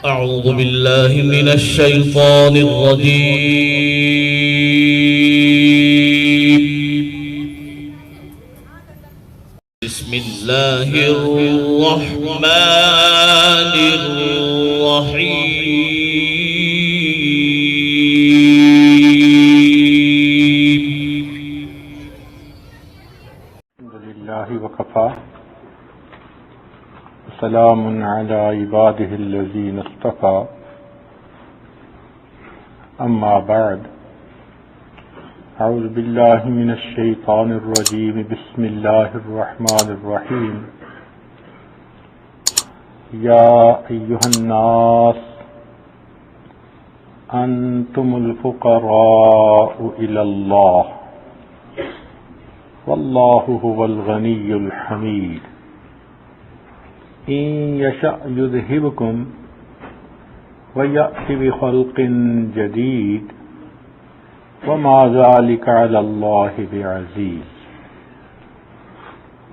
أعوذ بالله من الشيطان الرجيم. بسم الله الرحمن الرحيم. الحمد لله وكفى سلام على عباده الذين اصطفى أما بعد أعوذ بالله من الشيطان الرجيم بسم الله الرحمن الرحيم يا أيها الناس أنتم الفقراء إلى الله والله هو الغني الحميد إن يشأ يذهبكم ويأتي بخلق جديد وما ذلك على الله بعزيز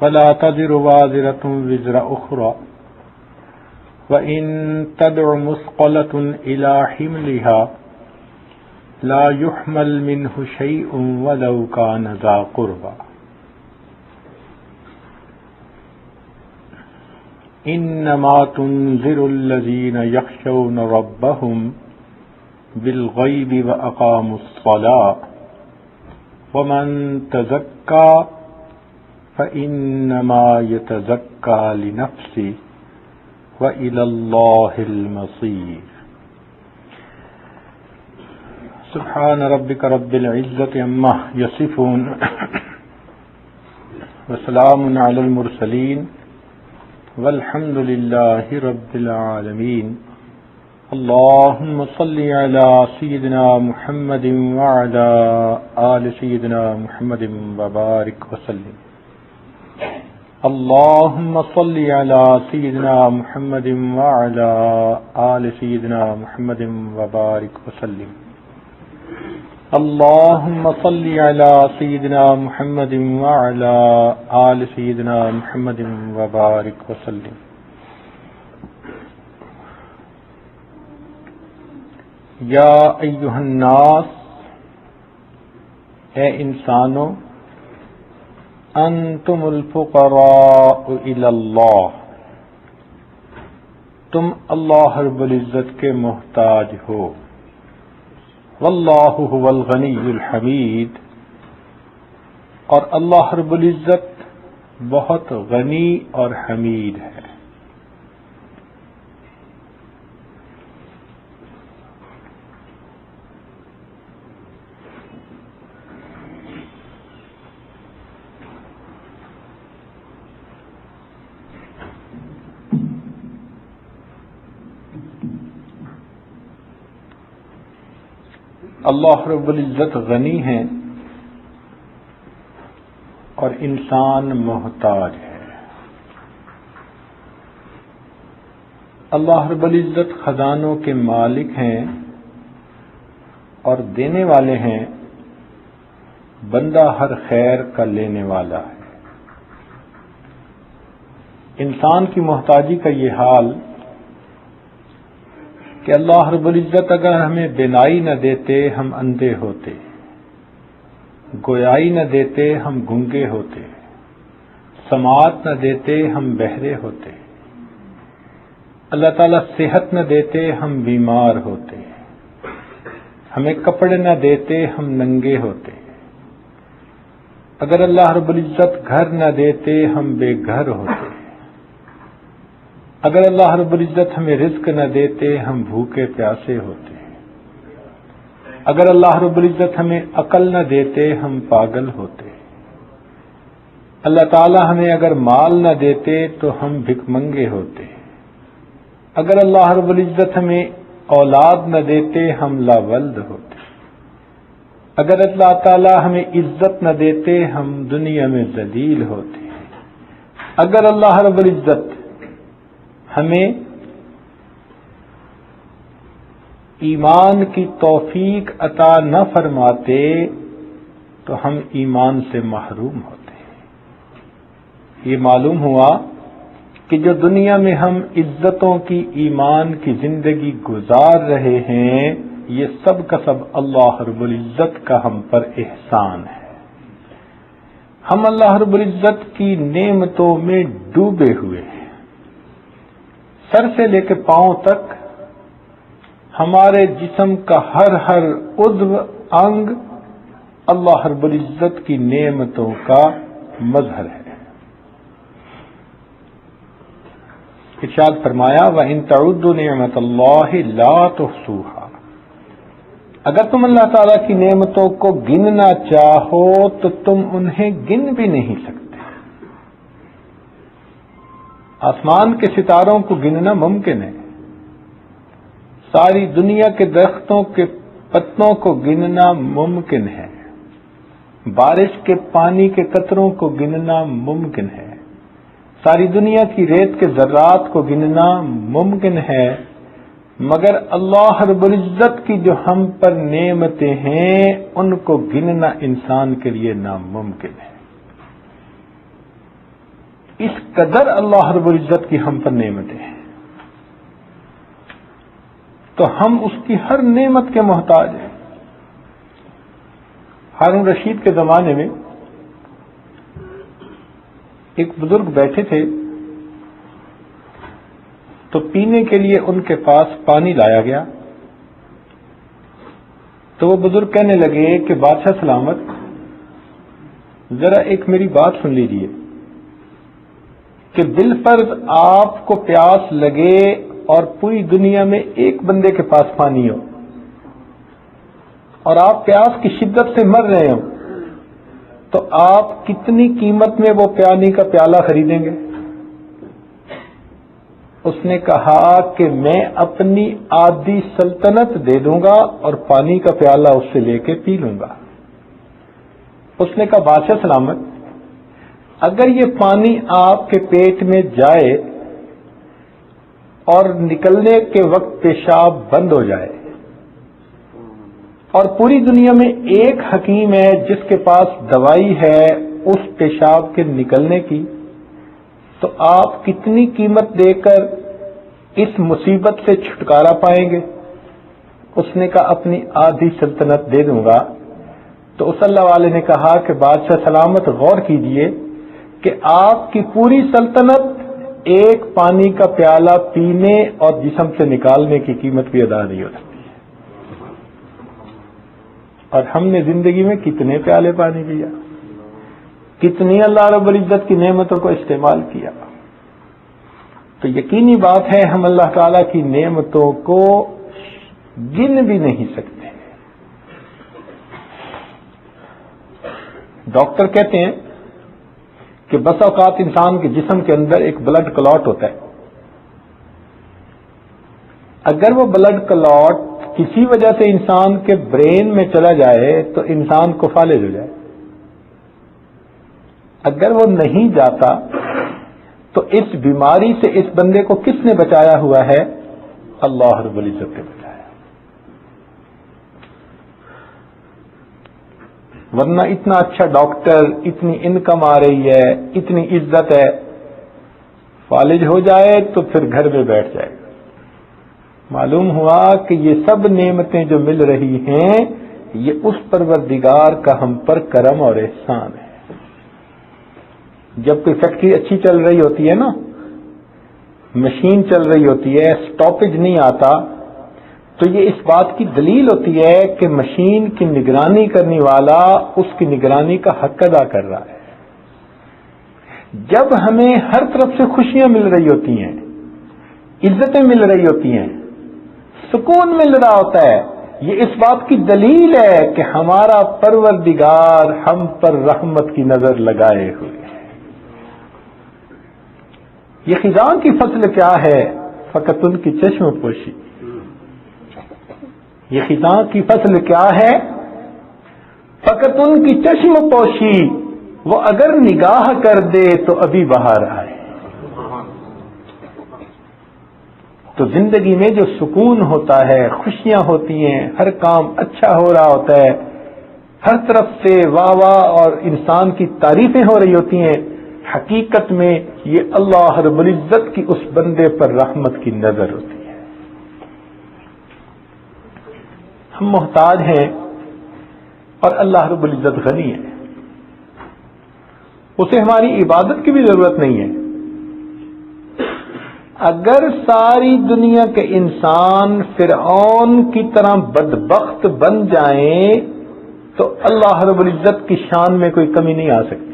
ولا تزر وازرة وزر أخرى وإن تدع مثقلة إلى حملها لا يحمل منه شيء ولو كان ذا قربى إنما تنذر الذين يخشون ربهم بالغيب وأقاموا الصلاة ومن تزكى فإنما يتزكى لنفسه وإلى الله المصير سبحان ربك رب العزة عما يصفون وسلام على المرسلين والحمد لله رب العالمين اللهم صل على سيدنا محمد وعلى آل سيدنا محمد وبارك وسلم اللهم صل على سيدنا محمد وعلى آل سيدنا محمد وبارك وسلم اللهم صل على سيدنا محمد وعلى آل سيدنا محمد وبارك وسلم یا ایھا الناس اے انسانو انتم الفقراء الی اللہ تم اللہ رب العزت کے محتاج ہو واللہ هو الغنی الحمید اور اللہ رب العزت بہت غنی اور حمید ہے اللہ رب العزت غنی ہے اور انسان محتاج ہے اللہ رب العزت خزانوں کے مالک ہیں اور دینے والے ہیں بندہ ہر خیر کا لینے والا ہے انسان کی محتاجی کا یہ حال کہ اللہ رب العزت اگر ہمیں بینائی نہ دیتے ہم اندھے ہوتے گویائی نہ دیتے ہم گنگے ہوتے سماعت نہ دیتے ہم بہرے ہوتے اللہ تعالیٰ صحت نہ دیتے ہم بیمار ہوتے ہمیں کپڑے نہ دیتے ہم ننگے ہوتے اگر اللہ رب العزت گھر نہ دیتے ہم بے گھر ہوتے اگر اللہ رب العزت ہمیں رزق نہ دیتے ہم بھوکے پیاسے ہوتے اگر اللہ رب العزت ہمیں عقل نہ دیتے ہم پاگل ہوتے اللہ تعالی ہمیں اگر مال نہ دیتے تو ہم بھک منگے ہوتے اگر اللہ رب العزت ہمیں اولاد نہ دیتے ہم لاولد ہوتے اگر اللہ تعالی ہمیں عزت نہ دیتے ہم دنیا میں ذلیل ہوتے اگر اللہ رب العزت ہمیں ایمان کی توفیق عطا نہ فرماتے تو ہم ایمان سے محروم ہوتے یہ معلوم ہوا کہ جو دنیا میں ہم عزتوں کی ایمان کی زندگی گزار رہے ہیں یہ سب کا سب اللہ رب العزت کا ہم پر احسان ہے. ہم اللہ رب العزت کی نعمتوں میں ڈوبے ہوئے ہیں. سر سے لے کے پاؤں تک ہمارے جسم کا ہر عضو انگ اللہ رب العزت کی نعمتوں کا مظہر ہے. ارشاد فرمایا وَإِن تَعُدُّوا نِعْمَةَ اللَّهِ لَا تُحْصُوهَا. اگر تم اللہ تعالی کی نعمتوں کو گننا چاہو تو تم انہیں گن بھی نہیں سکتے. آسمان کے ستاروں کو گننا ممکن ہے، ساری دنیا کے درختوں کے پتوں کو گننا ممکن ہے، بارش کے پانی کے قطروں کو گننا ممکن ہے، ساری دنیا کی ریت کے ذرات کو گننا ممکن ہے، مگر اللہ رب العزت کی جو ہم پر نعمتیں ہیں ان کو گننا انسان کے لیے ناممکن ہے. اس قدر اللہ رب العزت کی ہم پر نعمتیں ہیں تو ہم اس کی ہر نعمت کے محتاج ہیں. ہارون رشید کے زمانے میں ایک بزرگ بیٹھے تھے تو پینے کے لیے ان کے پاس پانی لایا گیا تو وہ بزرگ کہنے لگے کہ بادشاہ سلامت ذرا ایک میری بات سن لیجیے کہ بالفرض آپ کو پیاس لگے اور پوری دنیا میں ایک بندے کے پاس پانی ہو اور آپ پیاس کی شدت سے مر رہے ہو تو آپ کتنی قیمت میں وہ پانی کا پیالہ خریدیں گے؟ اس نے کہا کہ میں اپنی آدھی سلطنت دے دوں گا اور پانی کا پیالہ اس سے لے کے پی لوں گا. اس نے کہا بادشاہ سلامت اگر یہ پانی آپ کے پیٹ میں جائے اور نکلنے کے وقت پیشاب بند ہو جائے اور پوری دنیا میں ایک حکیم ہے جس کے پاس دوائی ہے اس پیشاب کے نکلنے کی تو آپ کتنی قیمت دے کر اس مصیبت سے چھٹکارا پائیں گے؟ اس نے کہا اپنی آدھی سلطنت دے دوں گا. تو اس اللہ والے نے کہا کہ بادشاہ سلامت غور کیجئے کہ آپ کی پوری سلطنت ایک پانی کا پیالہ پینے اور جسم سے نکالنے کی قیمت بھی ادا نہیں ہو سکتی. اور ہم نے زندگی میں کتنے پیالے پانی پیا، کتنی اللہ رب العزت کی نعمتوں کو استعمال کیا. تو یقینی بات ہے ہم اللہ تعالی کی نعمتوں کو گن بھی نہیں سکتے. ڈاکٹر کہتے ہیں کہ بس اوقات انسان کے جسم کے اندر ایک بلڈ کلاٹ ہوتا ہے، اگر وہ بلڈ کلاٹ کسی وجہ سے انسان کے برین میں چلا جائے تو انسان کو فالج ہو جائے. اگر وہ نہیں جاتا تو اس بیماری سے اس بندے کو کس نے بچایا ہوا ہے؟ اللہ رب العزت نے بچایا. ورنہ اتنا اچھا ڈاکٹر، اتنی انکم آ رہی ہے، اتنی عزت ہے، فالج ہو جائے تو پھر گھر میں بیٹھ جائے گا. معلوم ہوا کہ یہ سب نعمتیں جو مل رہی ہیں یہ اس پروردگار کا ہم پر کرم اور احسان ہے. جب کوئی فیکٹری اچھی چل رہی ہوتی ہے نا، مشین چل رہی ہوتی ہے، سٹاپیج نہیں آتا، تو یہ اس بات کی دلیل ہوتی ہے کہ مشین کی نگرانی کرنے والا اس کی نگرانی کا حق ادا کر رہا ہے. جب ہمیں ہر طرف سے خوشیاں مل رہی ہوتی ہیں، عزتیں مل رہی ہوتی ہیں، سکون مل رہا ہوتا ہے، یہ اس بات کی دلیل ہے کہ ہمارا پروردگار ہم پر رحمت کی نظر لگائے ہوئے ہے. یہ خزاں کی فصل کیا ہے؟ فقط ان کی چشم پوشی. یہ خزاں کی فصل کیا ہے؟ فقط ان کی چشم پوشی. وہ اگر نگاہ کر دے تو ابھی باہر آئے. تو زندگی میں جو سکون ہوتا ہے، خوشیاں ہوتی ہیں، ہر کام اچھا ہو رہا ہوتا ہے، ہر طرف سے واہ واہ اور انسان کی تعریفیں ہو رہی ہوتی ہیں، حقیقت میں یہ اللہ رب العزت کی اس بندے پر رحمت کی نظر ہوتی ہے. ہم محتاج ہیں اور اللہ رب العزت غنی ہے. اسے ہماری عبادت کی بھی ضرورت نہیں ہے. اگر ساری دنیا کے انسان فرعون کی طرح بدبخت بن جائیں تو اللہ رب العزت کی شان میں کوئی کمی نہیں آ سکتی.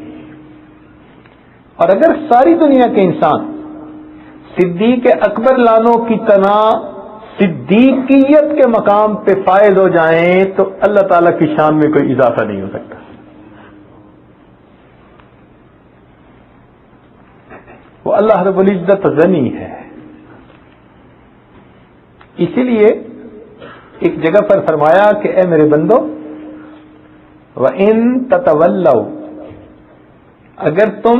اور اگر ساری دنیا کے انسان صدیق اکبر لانوں کی طرح صدیقیت کے مقام پہ فائز ہو جائیں تو اللہ تعالی کی شان میں کوئی اضافہ نہیں ہو سکتا. وہ اللہ رب العزت غنی ہے. اسی لیے ایک جگہ پر فرمایا کہ اے میرے بندو وَإِن تَتَوَلَّوْا، اگر تم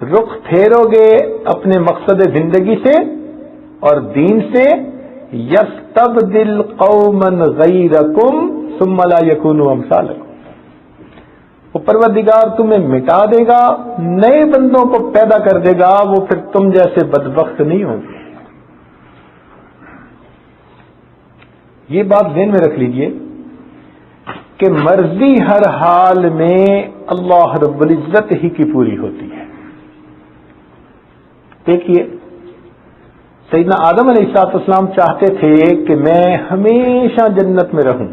رخ پھیرو گے اپنے مقصد زندگی سے اور دین سے، يَسْتَبْدِلْ قَوْمًا غَيْرَكُمْ ثُمَّ لَا يَكُونُوا أَمْثَالَكُمْ، وہ پروردگار تمہیں مٹا دے گا، نئے بندوں کو پیدا کر دے گا، وہ پھر تم جیسے بدبخت نہیں ہوں گے. یہ بات ذہن میں رکھ لیجئے کہ مرضی ہر حال میں اللہ رب العزت ہی کی پوری ہوتی ہے. دیکھیے سیدنا آدم علیہ السلام چاہتے تھے کہ میں ہمیشہ جنت میں رہوں،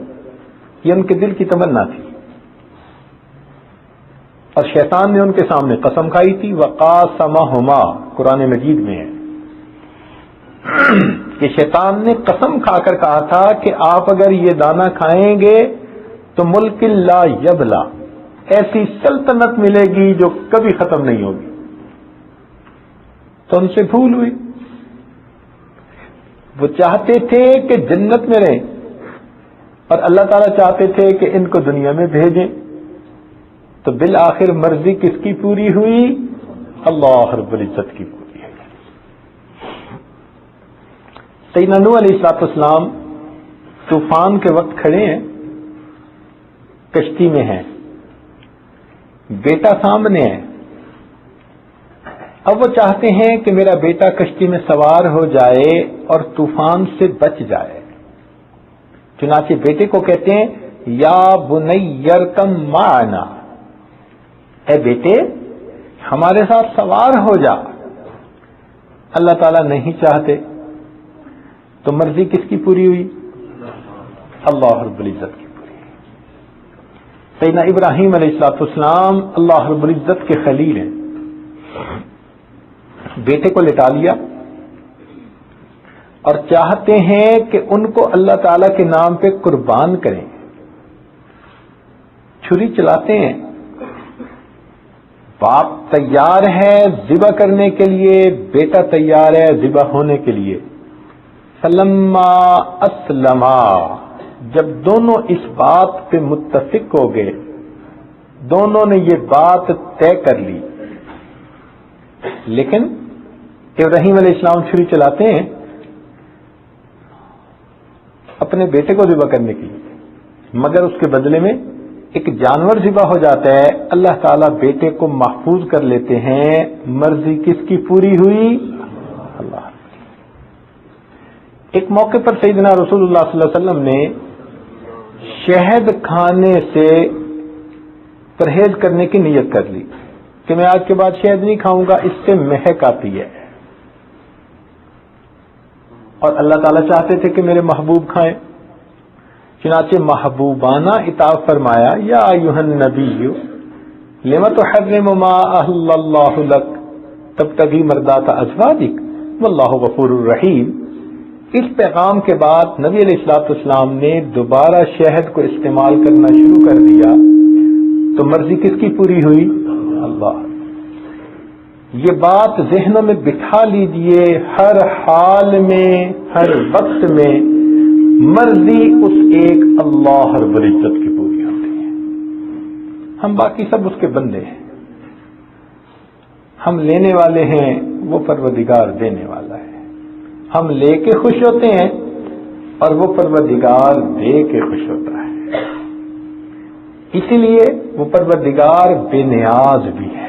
یہ ان کے دل کی تمنا تھی. اور شیطان نے ان کے سامنے قسم کھائی تھی، وَقَاسَمَهُمَا قرآن مجید میں ہے کہ شیطان نے قسم کھا کر کہا تھا کہ آپ اگر یہ دانہ کھائیں گے تو ملک لا یبلا، ایسی سلطنت ملے گی جو کبھی ختم نہیں ہوگی. تو ان سے بھول ہوئی. وہ چاہتے تھے کہ جنت میں رہیں اور اللہ تعالیٰ چاہتے تھے کہ ان کو دنیا میں بھیجیں. تو بالآخر مرضی کس کی پوری ہوئی؟ اللہ رب العزت کی پوری ہے. سیدنا نوح علیہ السلام طوفان کے وقت کھڑے ہیں، کشتی میں ہیں، بیٹا سامنے ہے. اب وہ چاہتے ہیں کہ میرا بیٹا کشتی میں سوار ہو جائے اور طوفان سے بچ جائے. چنانچہ بیٹے کو کہتے ہیں یا بنی ارکم معنا، اے بیٹے ہمارے ساتھ سوار ہو جا. اللہ تعالیٰ نہیں چاہتے تو مرضی کس کی پوری ہوئی؟ اللہ رب العزت کی پوری. سیدنا ابراہیم علیہ السلام اللہ رب العزت کے خلیل ہیں. بیٹے کو لٹا لیا اور چاہتے ہیں کہ ان کو اللہ تعالیٰ کے نام پہ قربان کریں. چھری چلاتے ہیں، باپ تیار ہے ذبح کرنے کے لیے، بیٹا تیار ہے ذبح ہونے کے لیے. فلما اسلما، جب دونوں اس بات پہ متفق ہو گئے، دونوں نے یہ بات طے کر لی. لیکن ابراہیم علیہ السلام چھری چلاتے ہیں اپنے بیٹے کو ذبح کرنے کے لیے، مگر اس کے بدلے میں ایک جانور ذبح ہو جاتا ہے. اللہ تعالیٰ بیٹے کو محفوظ کر لیتے ہیں. مرضی کس کی پوری ہوئی؟ اللہ. ایک موقع پر سیدنا رسول اللہ صلی اللہ علیہ وسلم نے شہد کھانے سے پرہیز کرنے کی نیت کر لی کہ میں آج کے بعد شہد نہیں کھاؤں گا، اس سے مہک آتی ہے. اور اللہ تعالیٰ چاہتے تھے کہ میرے محبوب کھائیں. چنانچہ محبوبانہ اطاعت فرمایا، یا ایھا النبی لم تحرم ما احل اللہ لک تبتغی مرضات ازواجک واللہ غفور الرحیم. اس پیغام کے بعد نبی علیہ السلام نے دوبارہ شہد کو استعمال کرنا شروع کر دیا. تو مرضی کس کی پوری ہوئی؟ اللہ. یہ بات ذہنوں میں بٹھا لیجئے، ہر حال میں ہر وقت میں مرضی اس ایک اللہ رب العزت کی پوری ہوتی ہے. ہم باقی سب اس کے بندے ہیں. ہم لینے والے ہیں، وہ پروردگار دینے والا ہے. ہم لے کے خوش ہوتے ہیں اور وہ پروردگار دے کے خوش ہوتا ہے. اسی لیے وہ پروردگار بے نیاز بھی ہے.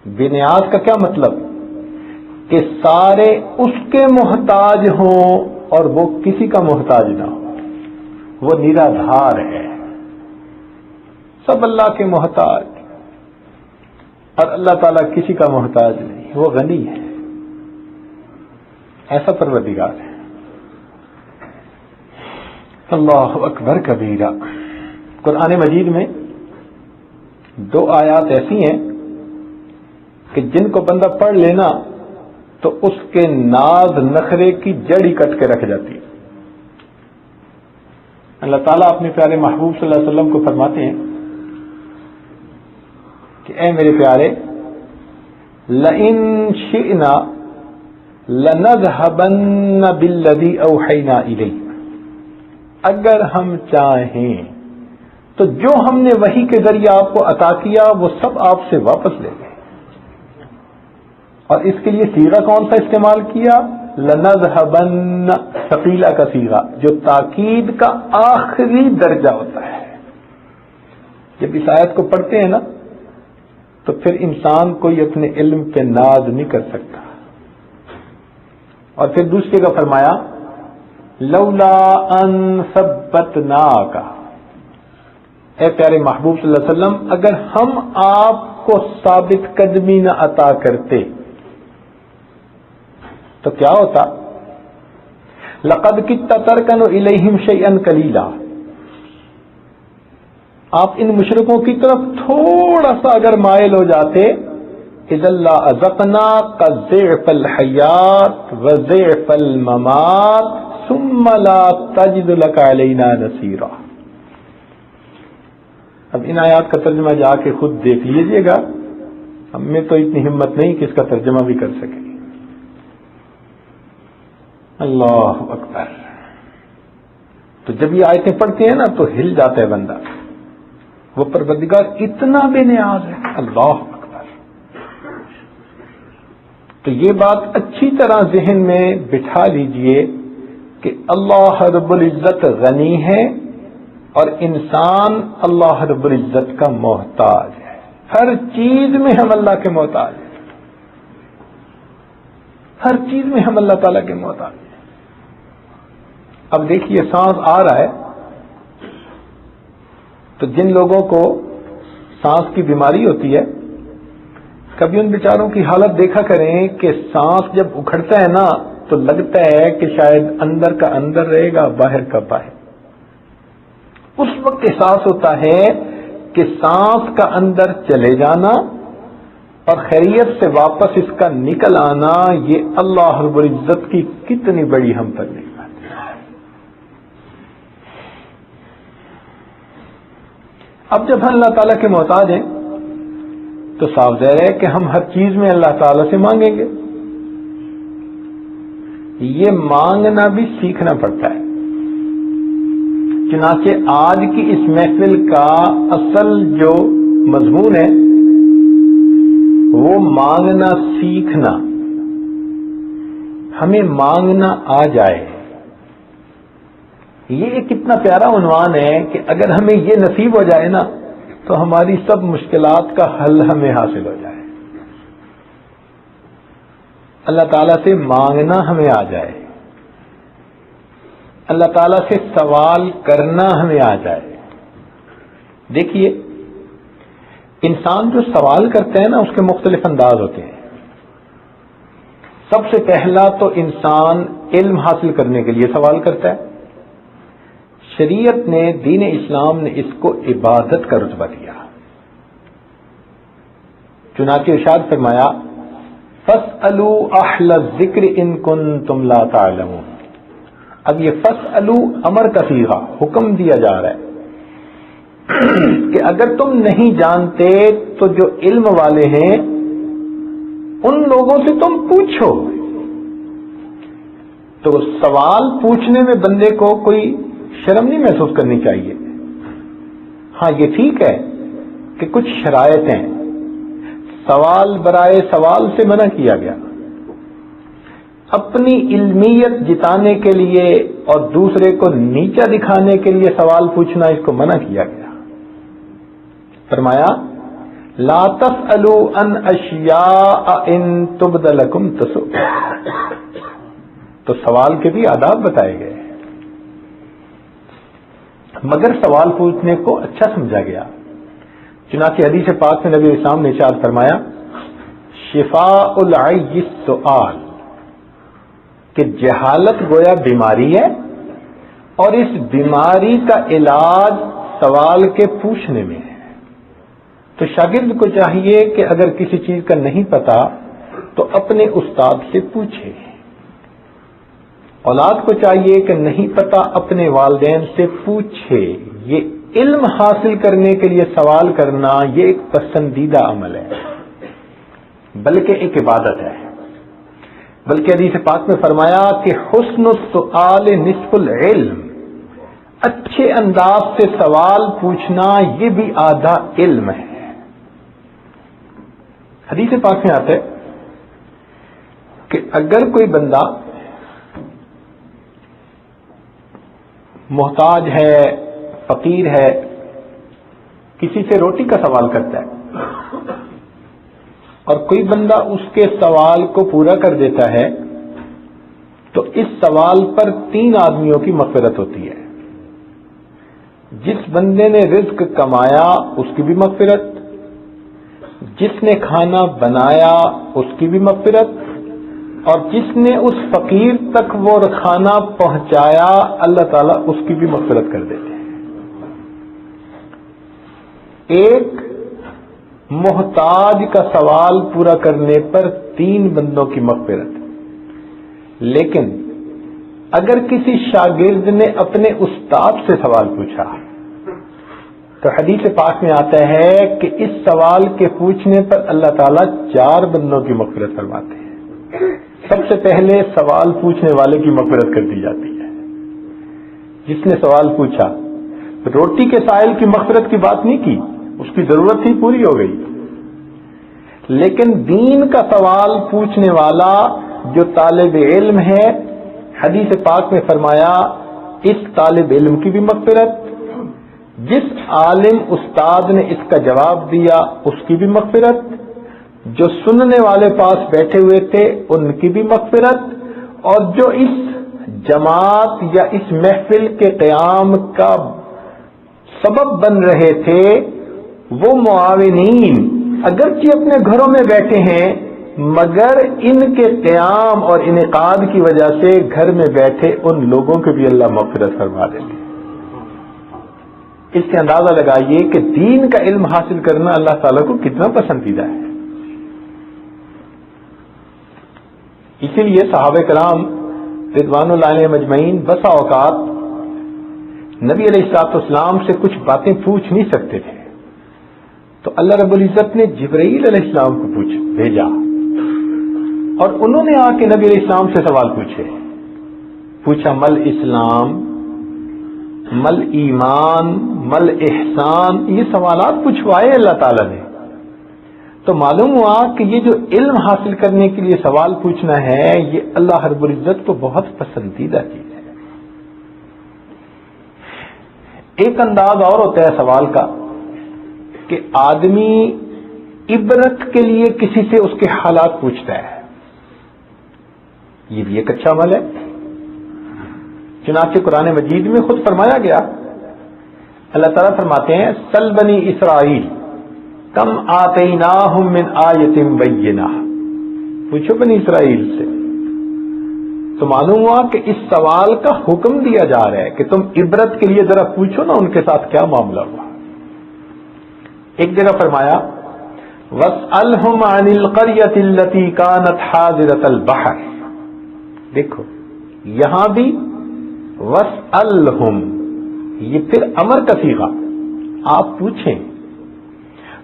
بے نیاز کا کیا مطلب؟ کہ سارے اس کے محتاج ہوں اور وہ کسی کا محتاج نہ ہو. وہ نرادھار ہے، سب اللہ کے محتاج، اور اللہ تعالیٰ کسی کا محتاج نہیں، وہ غنی ہے. ایسا پروردگار ہے. اللہ اکبر کبیرہ. قرآن مجید میں 2 آیات ایسی ہیں کہ جن کو بندہ پڑھ لینا تو اس کے ناز نخرے کی جڑ ہی کٹ کے رکھ جاتی ہے. اللہ تعالیٰ اپنے پیارے محبوب صلی اللہ علیہ وسلم کو فرماتے ہیں کہ اے میرے پیارے، لَإِن شِئْنَا لَنَذْهَبَنَّ بِالَّذِي أَوْحَيْنَا إِلَيْكَ، اگر ہم چاہیں تو جو ہم نے وحی کے ذریعے آپ کو عطا کیا وہ سب آپ سے واپس لے گئے. اور اس کے لیے صیغہ کون سا استعمال کیا؟ لَنَذْهَبَنَّ، ثقیلہ کا صیغہ جو تاکید کا آخری درجہ ہوتا ہے. جب اس آیت کو پڑھتے ہیں نا تو پھر انسان کوئی اپنے علم پہ ناز نہیں کر سکتا. اور پھر دوسرے کا فرمایا لولا ان ثبتناک، اے پیارے محبوب صلی اللہ علیہ وسلم اگر ہم آپ کو ثابت قدمی نہ عطا کرتے تو کیا ہوتا؟ لقد کدت ترکن الیہم شیئا قلیلا، آپ ان مشرکوں کی طرف تھوڑا سا اگر مائل ہو جاتے، اذا لأذقناک ضعف الحیات وضعف الممات ثم لا تجد لك علینا نصیرا. اب ان آیات کا ترجمہ جا کے خود دیکھ لیجئے گا، ہم میں تو اتنی ہمت نہیں کہ اس کا ترجمہ بھی کر سکیں. اللہ اکبر. تو جب یہ آیتیں پڑھتے ہیں نا تو ہل جاتا ہے بندہ، وہ پروردگار اتنا بے نیاز ہے. اللہ اکبر. تو یہ بات اچھی طرح ذہن میں بٹھا لیجئے کہ اللہ رب العزت غنی ہے اور انسان اللہ رب العزت کا محتاج ہے. ہر چیز میں ہم اللہ کے محتاج ہیں، ہر چیز میں ہم اللہ تعالیٰ کے محتاج ہیں. اب دیکھیے سانس آ رہا ہے تو جن لوگوں کو سانس کی بیماری ہوتی ہے کبھی ان بیچاروں کی حالت دیکھا کریں کہ سانس جب اکھڑتا ہے نا تو لگتا ہے کہ شاید اندر کا اندر رہے گا باہر کا باہر. اس وقت احساس ہوتا ہے کہ سانس کا اندر چلے جانا اور خیریت سے واپس اس کا نکل آنا یہ اللہ رب العزت کی کتنی بڑی ہم پر نہیں بات ہے. اب جب ہم اللہ تعالیٰ کے محتاج ہیں تو صاف ظاہر ہے کہ ہم ہر چیز میں اللہ تعالیٰ سے مانگیں گے. یہ مانگنا بھی سیکھنا پڑتا ہے. چنانچہ آج کی اس محفل کا اصل جو مضمون ہے وہ مانگنا سیکھنا. ہمیں مانگنا آ جائے. یہ کتنا پیارا عنوان ہے کہ اگر ہمیں یہ نصیب ہو جائے نا تو ہماری سب مشکلات کا حل ہمیں حاصل ہو جائے. اللہ تعالیٰ سے مانگنا ہمیں آ جائے، اللہ تعالیٰ سے سوال کرنا ہمیں آ جائے. دیکھیے انسان جو سوال کرتا ہے نا اس کے مختلف انداز ہوتے ہیں. سب سے پہلا تو انسان علم حاصل کرنے کے لیے سوال کرتا ہے. شریعت نے، دین اسلام نے اس کو عبادت کا رتبہ دیا. چنانچہ ارشاد فرمایا فَاسْأَلُوا أَهْلَ الذِّكْرِ إِن كُنتُمْ لَا تَعْلَمُونَ. اب یہ فَاسْأَلُوا امر کا صیغہ، حکم دیا جا رہا ہے کہ اگر تم نہیں جانتے تو جو علم والے ہیں ان لوگوں سے تم پوچھو. تو سوال پوچھنے میں بندے کو کوئی شرم نہیں محسوس کرنی چاہیے. ہاں یہ ٹھیک ہے کہ کچھ شرائط ہیں، سوال برائے سوال سے منع کیا گیا. اپنی علمیت جتانے کے لیے اور دوسرے کو نیچا دکھانے کے لیے سوال پوچھنا اس کو منع کیا گیا. فرمایا لا تسألوا عن اشیاء ان تبد لکم تسؤکم، تو سوال کے بھی آداب بتائے گئے، مگر سوال پوچھنے کو اچھا سمجھا گیا۔ چنانچہ حدیث پاک میں نبی اسلام نے ارشاد فرمایا شفاء العی السؤال، کہ جہالت گویا بیماری ہے اور اس بیماری کا علاج سوال کے پوچھنے میں ہے۔ تو شاگرد کو چاہیے کہ اگر کسی چیز کا نہیں پتا تو اپنے استاد سے پوچھے، اولاد کو چاہیے کہ نہیں پتا اپنے والدین سے پوچھے۔ یہ علم حاصل کرنے کے لیے سوال کرنا یہ ایک پسندیدہ عمل ہے، بلکہ ایک عبادت ہے۔ بلکہ حدیث پاک میں فرمایا کہ حسن السؤال نصف العلم، اچھے انداز سے سوال پوچھنا یہ بھی آدھا علم ہے۔ حدیث پاک میں آتا ہے کہ اگر کوئی بندہ محتاج ہے، فقیر ہے، کسی سے روٹی کا سوال کرتا ہے اور کوئی بندہ اس کے سوال کو پورا کر دیتا ہے تو اس سوال پر 3 آدمیوں کی مغفرت ہوتی ہے۔ جس بندے نے رزق کمایا اس کی بھی مغفرت، جس نے کھانا بنایا اس کی بھی مغفرت، اور جس نے اس فقیر تک وہ کھانا پہنچایا اللہ تعالیٰ اس کی بھی مغفرت کر دیتے ہیں۔ ایک محتاج کا سوال پورا کرنے پر 3 بندوں کی مغفرت، لیکن اگر کسی شاگرد نے اپنے استاد سے سوال پوچھا تو حدیث پاک میں آتا ہے کہ اس سوال کے پوچھنے پر اللہ تعالیٰ 4 بندوں کی مغفرت فرماتے ہیں۔ سب سے پہلے سوال پوچھنے والے کی مغفرت کر دی جاتی ہے، جس نے سوال پوچھا۔ روٹی کے سائل کی مغفرت کی بات نہیں کی، اس کی ضرورت ہی پوری ہو گئی، لیکن دین کا سوال پوچھنے والا جو طالب علم ہے، حدیث پاک میں فرمایا اس طالب علم کی بھی مغفرت، جس عالم استاد نے اس کا جواب دیا اس کی بھی مغفرت، جو سننے والے پاس بیٹھے ہوئے تھے ان کی بھی مغفرت، اور جو اس جماعت یا اس محفل کے قیام کا سبب بن رہے تھے وہ معاونین اگرچہ اپنے گھروں میں بیٹھے ہیں مگر ان کے قیام اور انعقاد کی وجہ سے گھر میں بیٹھے ان لوگوں کے بھی اللہ مغفرت فرما دیتے۔ اس سے اندازہ لگائیے کہ دین کا علم حاصل کرنا اللہ تعالیٰ کو کتنا پسندیدہ ہے۔ اسی لیے صحابہ کرام رضوان اللہ علیہم اجمعین بسا اوقات نبی علیہ الصلوۃ والسلام سے کچھ باتیں پوچھ نہیں سکتے تھے تو اللہ رب العزت نے جبرائیل علیہ السلام کو بھیجا اور انہوں نے آ کے نبی علیہ السلام سے سوال پوچھا مل اسلام، مل ایمان، مل احسان، یہ سوالات پوچھوائے اللہ تعالیٰ نے۔ تو معلوم ہوا کہ یہ جو علم حاصل کرنے کے لیے سوال پوچھنا ہے یہ اللہ رب العزت کو بہت پسندیدہ چیز ہے۔ ایک انداز اور ہوتا ہے سوال کا کہ آدمی عبرت کے لیے کسی سے اس کے حالات پوچھتا ہے، یہ بھی ایک اچھا عمل ہے۔ چنانچہ قرآن مجید میں خود فرمایا گیا، اللہ تعالیٰ فرماتے ہیں سل بنی اسرائیل کم آتیناہم من آیت بینہ، پوچھو بنی اسرائیل سے۔ تو معلوم ہوا کہ اس سوال کا حکم دیا جا رہا ہے کہ تم عبرت کے لیے ذرا پوچھو نا ان کے ساتھ کیا معاملہ ہوا۔ ایک جگہ فرمایا وَاسْأَلْهُمْ عَنِ الْقَرْيَةِ الَّتِي كَانَتْ حَاضِرَةَ الْبَحْرِ، دیکھو یہاں بھی وَاسْأَلْهُمْ، یہ پھر امر کا صیغہ، آپ پوچھیں۔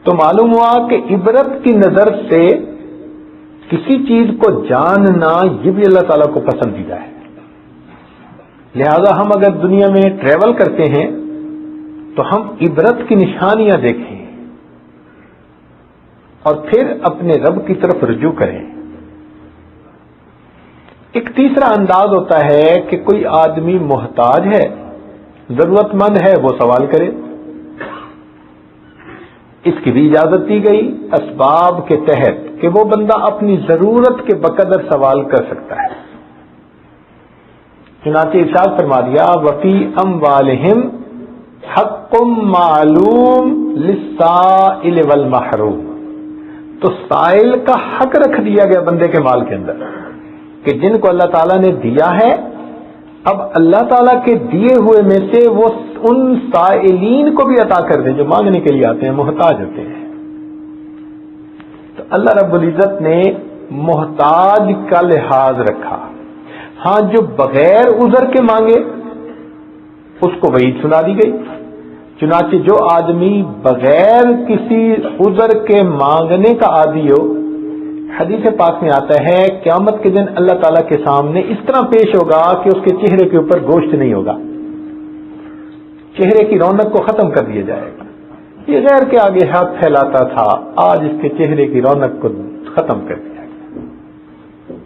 تو معلوم ہوا کہ عبرت کی نظر سے کسی چیز کو جاننا یہ بھی اللہ تعالیٰ کو پسندیدہ ہے۔ لہذا ہم اگر دنیا میں ٹریول کرتے ہیں تو ہم عبرت کی نشانیاں دیکھیں اور پھر اپنے رب کی طرف رجوع کریں۔ ایک تیسرا انداز ہوتا ہے کہ کوئی آدمی محتاج ہے، ضرورت مند ہے، وہ سوال کرے۔ اس کی بھی اجازت دی گئی اسباب کے تحت کہ وہ بندہ اپنی ضرورت کے بقدر سوال کر سکتا ہے. چنانچہ ارشاد فرما دیا وفی اموالہم حق معلوم للسائل والمحروم. تو سائل کا حق رکھ دیا گیا بندے کے مال کے اندر کہ جن کو اللہ تعالیٰ نے دیا ہے، اب اللہ تعالیٰ کے دیے ہوئے میں سے وہ ان سائلین کو بھی عطا کر دیں جو مانگنے کے لیے آتے ہیں، محتاج ہوتے ہیں. تو اللہ رب العزت نے محتاج کا لحاظ رکھا. ہاں جو بغیر عذر کے مانگے اس کو وعید سنا دی گئی. چنانچہ جو آدمی بغیر کسی عذر کے مانگنے کا عادی ہو، حدیث پاک میں آتا ہے قیامت کے دن اللہ تعالیٰ کے سامنے اس طرح پیش ہوگا کہ اس کے چہرے کے اوپر گوشت نہیں ہوگا، چہرے کی رونق کو ختم کر دیا جائے گا. یہ غیر کے آگے ہاتھ پھیلاتا تھا، آج اس کے چہرے کی رونق کو ختم کر دیا گیا.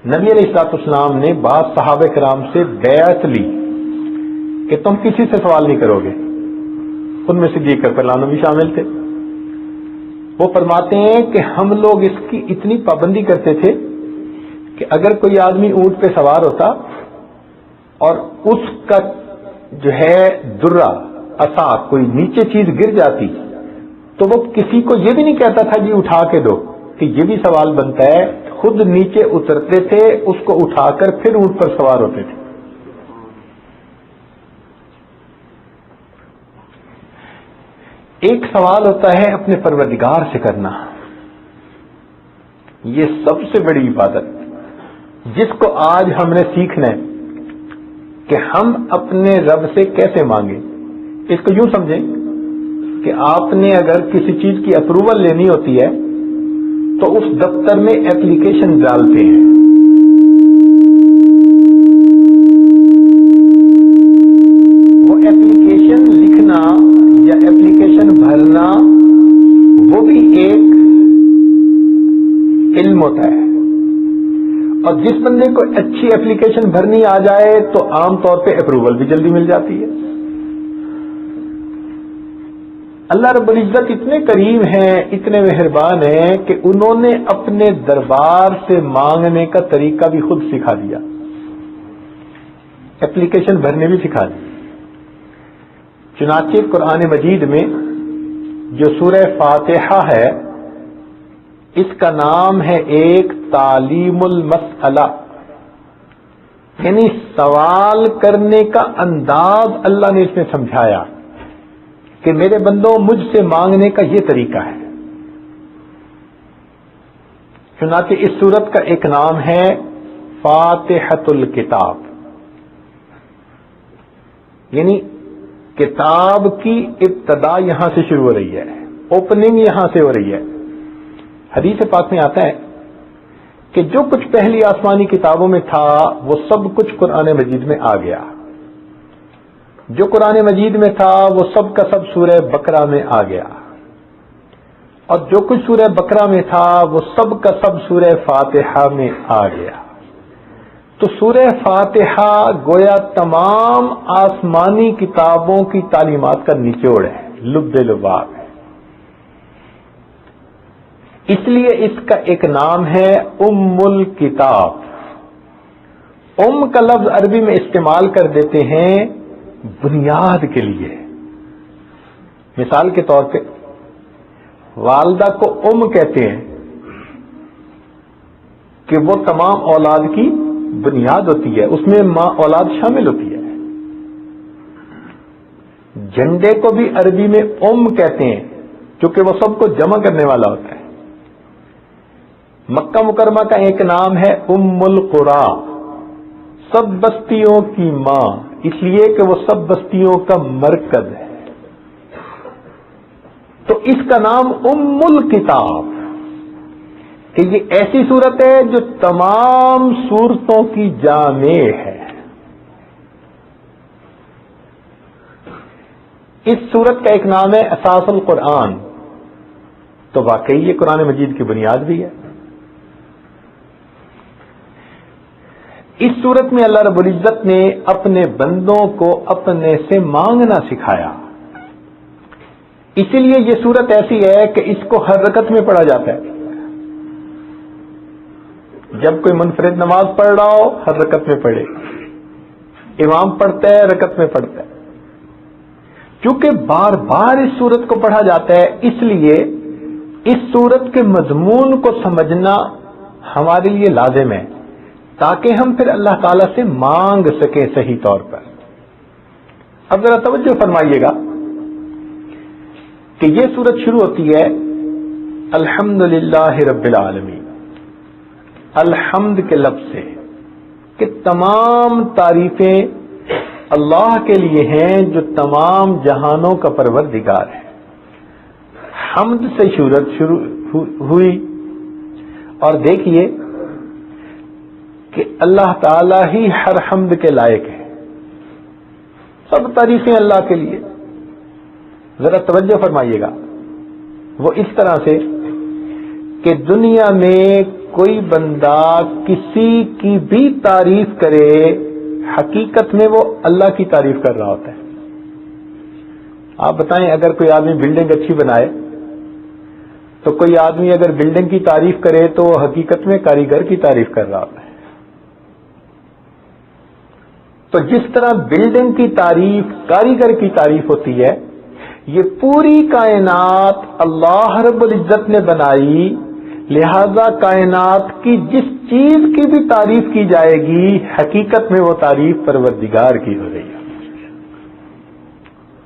نبی علیہ الصلوۃ والسلام نے بعض صحابہ کرام سے بیعت لی کہ تم کسی سے سوال نہیں کرو گے. ان میں صدیق اکبر رضی اللہ عنہ بھی شامل تھے. وہ فرماتے ہیں کہ ہم لوگ اس کی اتنی پابندی کرتے تھے کہ اگر کوئی آدمی اونٹ پہ سوار ہوتا اور اس کا جو ہے درہ عصا کوئی نیچے چیز گر جاتی تو وہ کسی کو یہ بھی نہیں کہتا تھا جی اٹھا کے دو، کہ یہ بھی سوال بنتا ہے. خود نیچے اترتے تھے، اس کو اٹھا کر پھر اونٹ پر سوار ہوتے تھے. ایک سوال ہوتا ہے اپنے پروردگار سے کرنا، یہ سب سے بڑی عبادت جس کو آج ہم نے سیکھنا ہے کہ ہم اپنے رب سے کیسے مانگیں. اس کو یوں سمجھیں کہ آپ نے اگر کسی چیز کی اپروول لینی ہوتی ہے تو اس دفتر میں ایپلیکیشن ڈالتے ہیں. وہ ایپلیکیشن لکھنا یا ایپلیکیشن بھرنا وہ بھی ایک علم ہوتا ہے. اور جس بندے کو اچھی ایپلیکیشن بھرنی آ جائے تو عام طور پہ اپروول بھی جلدی مل جاتی ہے. اللہ رب العزت اتنے کریم ہیں، اتنے مہربان ہیں کہ انہوں نے اپنے دربار سے مانگنے کا طریقہ بھی خود سکھا دیا، ایپلیکیشن بھرنے بھی سکھا دی. چنانچہ قرآن مجید میں جو سورہ فاتحہ ہے اس کا نام ہے ایک تعلیم المسئلہ، یعنی سوال کرنے کا انداز اللہ نے اس میں سمجھایا کہ میرے بندوں مجھ سے مانگنے کا یہ طریقہ ہے. چنانچہ اس سورت کا ایک نام ہے فاتحۃ الکتاب، یعنی کتاب کی ابتدا یہاں سے شروع ہو رہی ہے، اوپننگ یہاں سے ہو رہی ہے. حدیث پاک میں آتا ہے کہ جو کچھ پہلی آسمانی کتابوں میں تھا وہ سب کچھ قرآن مجید میں آ گیا. جو قرآن مجید میں تھا وہ سب کا سب سورہ بقرہ میں آ گیا، اور جو کچھ سورہ بقرہ میں تھا وہ سب کا سب سورہ فاتحہ میں آ گیا. تو سورہ فاتحہ گویا تمام آسمانی کتابوں کی تعلیمات کا نچوڑ ہے، لب لباب ہے. اس لیے اس کا ایک نام ہے ام الکتاب. ام کا لفظ عربی میں استعمال کر دیتے ہیں بنیاد کے لیے. مثال کے طور پہ والدہ کو ام کہتے ہیں کہ وہ تمام اولاد کی بنیاد ہوتی ہے، اس میں ماں اولاد شامل ہوتی ہے. جھنڈے کو بھی عربی میں ام کہتے ہیں کیونکہ وہ سب کو جمع کرنے والا ہوتا ہے. مکہ مکرمہ کا ایک نام ہے ام القری، سب بستیوں کی ماں، اس لیے کہ وہ سب بستیوں کا مرکز ہے. تو اس کا نام ام الکتاب کہ یہ ایسی صورت ہے جو تمام صورتوں کی جامع ہے. اس صورت کا ایک نام ہے اساس القرآن. تو واقعی یہ قرآن مجید کی بنیاد بھی ہے. اس صورت میں اللہ رب العزت نے اپنے بندوں کو اپنے سے مانگنا سکھایا. اسی لیے یہ صورت ایسی ہے کہ اس کو ہر رکعت میں پڑھا جاتا ہے. جب کوئی منفرد نماز پڑھ رہا ہو ہر رکعت میں پڑھے, امام پڑھتا ہے رکعت میں پڑھتا ہے. چونکہ بار بار اس صورت کو پڑھا جاتا ہے, اس لیے اس صورت کے مضمون کو سمجھنا ہمارے لیے لازم ہے تاکہ ہم پھر اللہ تعالی سے مانگ سکیں صحیح طور پر. اب ذرا توجہ فرمائیے گا کہ یہ صورت شروع ہوتی ہے الحمدللہ رب العالمین, الحمد کے لفظ سے کہ تمام تعریفیں اللہ کے لیے ہیں جو تمام جہانوں کا پروردگار ہے. حمد سے صورت شروع ہوئی اور دیکھیے کہ اللہ تعالی ہی ہر حمد کے لائق ہے, سب تعریفیں اللہ کے لیے. ذرا توجہ فرمائیے گا, وہ اس طرح سے کہ دنیا میں کوئی بندہ کسی کی بھی تعریف کرے حقیقت میں وہ اللہ کی تعریف کر رہا ہوتا ہے. آپ بتائیں اگر کوئی آدمی بلڈنگ اچھی بنائے تو کوئی آدمی اگر بلڈنگ کی تعریف کرے تو وہ حقیقت میں کاریگر کی تعریف کر رہا ہوتا ہے. تو جس طرح بلڈنگ کی تعریف کاریگر کی تعریف ہوتی ہے, یہ پوری کائنات اللہ رب العزت نے بنائی, لہذا کائنات کی جس چیز کی بھی تعریف کی جائے گی حقیقت میں وہ تعریف پروردگار کی ہو رہی ہے.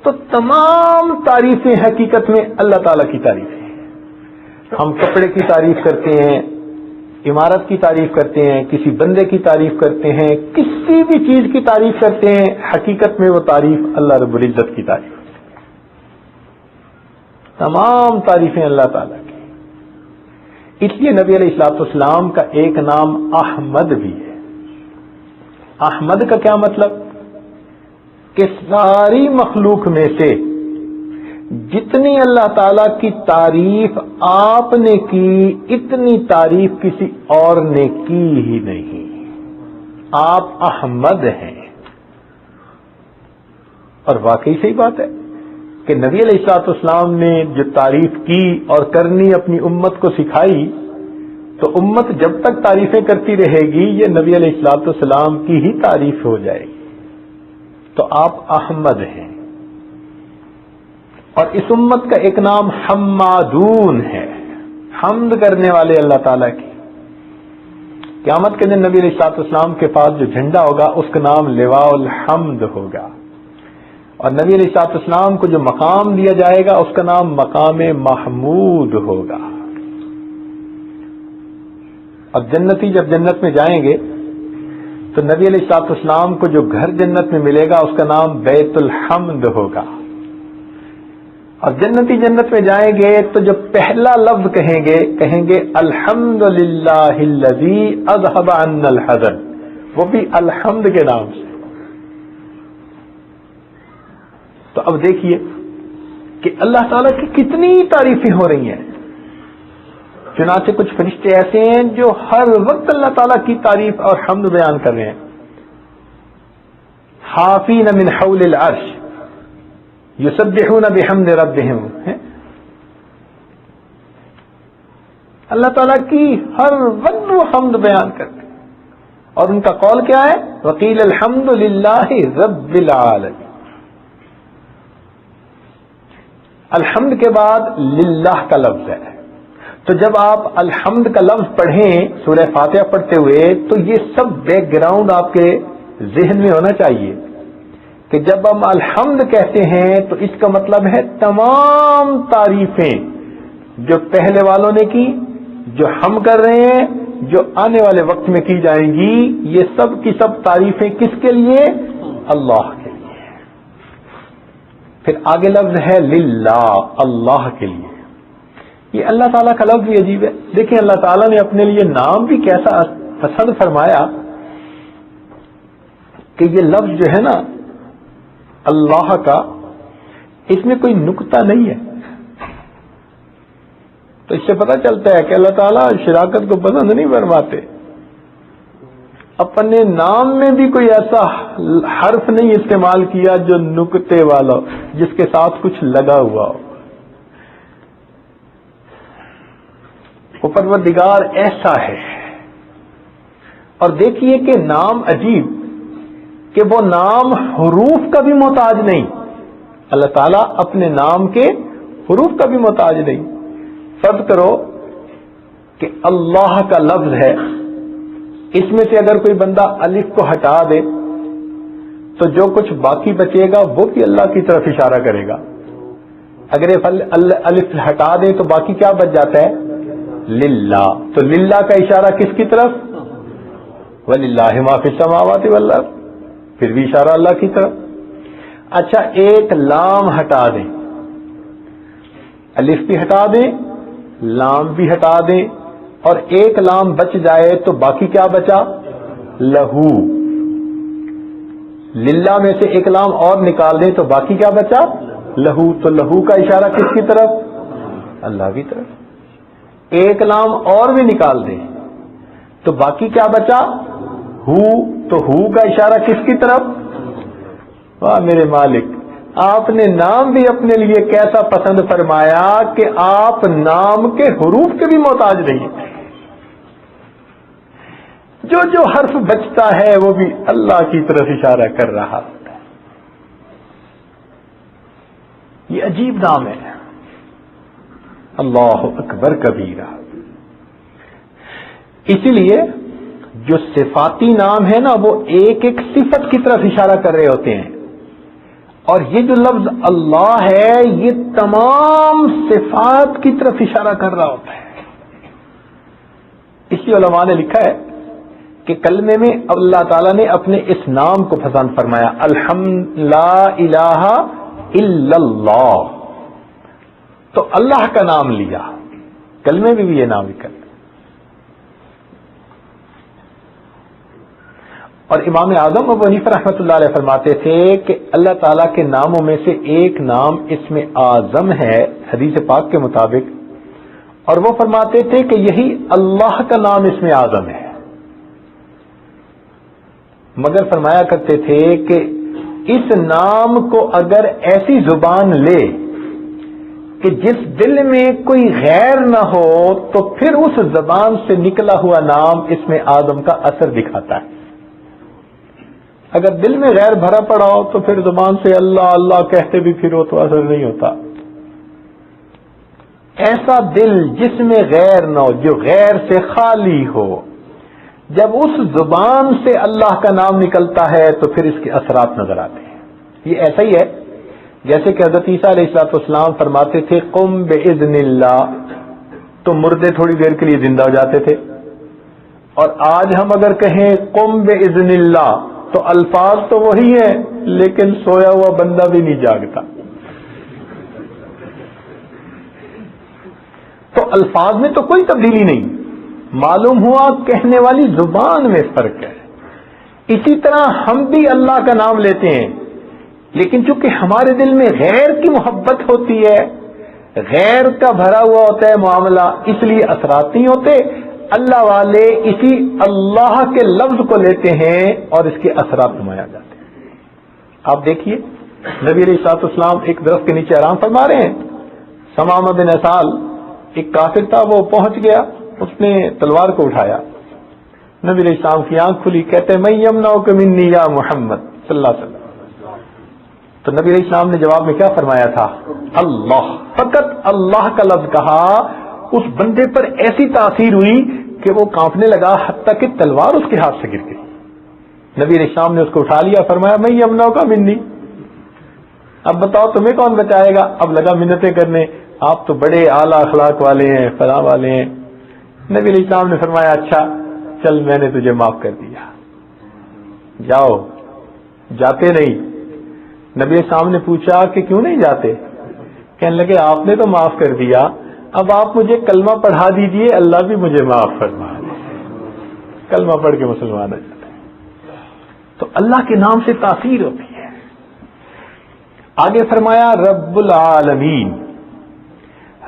تو تمام تعریفیں حقیقت میں اللہ تعالی کی تعریف ہیں. ہم کپڑے کی تعریف کرتے ہیں, عمارت کی تعریف کرتے ہیں, کسی بندے کی تعریف کرتے ہیں, کسی بھی چیز کی تعریف کرتے ہیں, حقیقت میں وہ تعریف اللہ رب العزت کی تعریف. تمام تعریفیں اللہ تعالیٰ کی. اس لیے نبی علیہ الصلوۃ والسلام کا ایک نام احمد بھی ہے. احمد کا کیا مطلب کہ ساری مخلوق میں سے جتنی اللہ تعالی کی تعریف آپ نے کی اتنی تعریف کسی اور نے کی ہی نہیں. آپ احمد ہیں. اور واقعی صحیح بات ہے کہ نبی علیہ الصلوۃ والسلام نے جو تعریف کی اور کرنی اپنی امت کو سکھائی, تو امت جب تک تعریفیں کرتی رہے گی یہ نبی علیہ الصلوۃ والسلام کی ہی تعریف ہو جائے گی. تو آپ احمد ہیں. اور اس امت کا ایک نام حمادون ہے, حمد کرنے والے اللہ تعالیٰ کی. قیامت کے دن نبی علیہ الصلوۃ والسلام کے پاس جو جھنڈا ہوگا اس کا نام لواء الحمد ہوگا, اور نبی علیہ الصلوۃ والسلام کو جو مقام دیا جائے گا اس کا نام مقام محمود ہوگا. اب جنتی جب جنت میں جائیں گے تو نبی علیہ الصلوۃ والسلام کو جو گھر جنت میں ملے گا اس کا نام بیت الحمد ہوگا. اور جنتی جنت میں جائیں گے تو جو پہلا لفظ کہیں گے الحمدللہ الذی اذھب عنا الحزن, وہ بھی الحمد کے نام سے. تو اب دیکھیے کہ اللہ تعالیٰ کی کتنی تعریفیں ہو رہی ہیں. چنانچہ کچھ فرشتے ایسے ہیں جو ہر وقت اللہ تعالیٰ کی تعریف اور حمد بیان کر رہے ہیں. حافین من حول العرش یسبحون بحمد ربہم, اللہ تعالیٰ کی ہر وقت وہ حمد بیان کرتے ہیں. اور ان کا قول کیا ہے؟ وقیل الحمد للہ رب العالمین. الحمد کے بعد للہ کا لفظ ہے. تو جب آپ الحمد کا لفظ پڑھیں سورہ فاتحہ پڑھتے ہوئے تو یہ سب بیک گراؤنڈ آپ کے ذہن میں ہونا چاہیے کہ جب ہم الحمد کہتے ہیں تو اس کا مطلب ہے تمام تعریفیں جو پہلے والوں نے کی, جو ہم کر رہے ہیں, جو آنے والے وقت میں کی جائیں گی, یہ سب کی سب تعریفیں کس کے لیے؟ اللہ کے لیے. پھر آگے لفظ ہے للہ, اللہ کے لیے. یہ اللہ تعالیٰ کا لفظ بھی عجیب ہے. دیکھیں اللہ تعالیٰ نے اپنے لیے نام بھی کیسا پسند فرمایا کہ یہ لفظ جو ہے نا اللہ کا, اس میں کوئی نکتہ نہیں ہے. تو اس سے پتہ چلتا ہے کہ اللہ تعالیٰ شراکت کو پسند نہیں فرماتے. اپنے نام میں بھی کوئی ایسا حرف نہیں استعمال کیا جو نکتے والا, جس کے ساتھ کچھ لگا ہوا ہو. وہ پروردگار ایسا ہے. اور دیکھیے کہ نام عجیب کہ وہ نام حروف کا بھی محتاج نہیں. اللہ تعالیٰ اپنے نام کے حروف کا بھی محتاج نہیں. فرض کرو کہ اللہ کا لفظ ہے, اس میں سے اگر کوئی بندہ الف کو ہٹا دے تو جو کچھ باقی بچے گا وہ بھی اللہ کی طرف اشارہ کرے گا. اگر الف ہٹا دے تو باقی کیا بچ جاتا ہے؟ للہ. تو للہ کا اشارہ کس کی طرف؟ وَلِلَّهِ مَا فِي السَّمَاوَاتِ وَالْأَرْضِ, پھر بھی اشارہ اللہ کی طرف. اچھا ایک لام ہٹا دیں, الف بھی ہٹا دیں, لام بھی ہٹا دیں, اور ایک لام بچ جائے تو باقی کیا بچا؟ لہو. للہ میں سے ایک لام اور نکال دیں تو باقی کیا بچا؟ لہو. تو لہو کا اشارہ کس کی طرف؟ اللہ کی طرف. ایک لام اور بھی نکال دیں تو باقی کیا بچا؟ ہو. تو ہو کا اشارہ کس کی طرف؟ واہ میرے مالک, آپ نے نام بھی اپنے لیے کیسا پسند فرمایا کہ آپ نام کے حروف کے بھی محتاج نہیں. جو حرف بچتا ہے وہ بھی اللہ کی طرف اشارہ کر رہا ہوتا ہے. یہ عجیب نام ہے, اللہ اکبر کبیرہ. اسی لیے جو صفاتی نام ہے نا وہ ایک ایک صفت کی طرف اشارہ کر رہے ہوتے ہیں, اور یہ جو لفظ اللہ ہے یہ تمام صفات کی طرف اشارہ کر رہا ہوتا ہے. اسی علماء نے لکھا ہے کہ کلمے میں اللہ تعالیٰ نے اپنے اس نام کو پسند فرمایا, الحمد لا الہ الا اللہ. تو اللہ کا نام لیا, کلمے میں بھی یہ نام لکھا. اور امام اعظم ابو حنیفہ رحمۃ اللہ علیہ فرماتے تھے کہ اللہ تعالیٰ کے ناموں میں سے ایک نام اسم اعظم ہے حدیث پاک کے مطابق, اور وہ فرماتے تھے کہ یہی اللہ کا نام اسم اعظم ہے. مگر فرمایا کرتے تھے کہ اس نام کو اگر ایسی زبان لے کہ جس دل میں کوئی غیر نہ ہو تو پھر اس زبان سے نکلا ہوا نام اسم اعظم کا اثر دکھاتا ہے. اگر دل میں غیر بھرا پڑا ہو تو پھر زبان سے اللہ اللہ کہتے بھی پھر ہو تو اثر نہیں ہوتا. ایسا دل جس میں غیر نہ ہو, جو غیر سے خالی ہو, جب اس زبان سے اللہ کا نام نکلتا ہے تو پھر اس کے اثرات نظر آتے ہیں. یہ ایسا ہی ہے جیسے کہ حضرت عیسیٰ علیہ الصلوۃ والسلام فرماتے تھے قم باذن اللہ, تو مردے تھوڑی دیر کے لیے زندہ ہو جاتے تھے. اور آج ہم اگر کہیں قم باذن اللہ تو الفاظ تو وہی ہیں لیکن سویا ہوا بندہ بھی نہیں جاگتا. تو الفاظ میں تو کوئی تبدیلی نہیں, معلوم ہوا کہنے والی زبان میں فرق ہے. اسی طرح ہم بھی اللہ کا نام لیتے ہیں لیکن چونکہ ہمارے دل میں غیر کی محبت ہوتی ہے, غیر کا بھرا ہوا ہوتا ہے معاملہ, اس لیے اثرات نہیں ہوتے. اللہ والے اسی اللہ کے لفظ کو لیتے ہیں اور اس کے اثرات نمایاں جاتے ہیں. آپ دیکھیے نبی علیہ الصلوۃ والسلام ایک درخت کے نیچے آرام فرما رہے ہیں. ثمامہ بن اسال ایک کافر تھا, وہ پہنچ گیا, اس نے تلوار کو اٹھایا. نبی علیہ السلام کی آنکھ کھلی, کہتے میں یمنعک منی یا محمد صلی اللہ علیہ وسلم. تو نبی علیہ السلام نے جواب میں کیا فرمایا تھا؟ اللہ. فقط اللہ کا لفظ کہا, اس بندے پر ایسی تاثیر ہوئی کہ وہ کانپنے لگا حتیٰ کہ تلوار اس کے ہاتھ سے گر گئی. نبی علیہ السلام نے اس کو اٹھا لیا, فرمایا میں یمنعک منی. اب بتاؤ تمہیں کون بچائے گا؟ اب لگا منتیں کرنے, آپ تو بڑے اعلیٰ اخلاق والے ہیں, فلاں والے ہیں. نبی علیہ السلام نے فرمایا اچھا چل میں نے تجھے معاف کر دیا, جاؤ. جاتے نہیں. نبی علیہ السلام نے پوچھا کہ کیوں نہیں جاتے؟ کہنے لگے آپ نے تو معاف کر دیا, اب آپ مجھے کلمہ پڑھا دیجئے, اللہ بھی مجھے معاف فرما دے. کلمہ پڑھ کے مسلمان ہو جاتے ہیں. تو اللہ کے نام سے تاثیر ہوتی ہے. آگے فرمایا رب العالمین.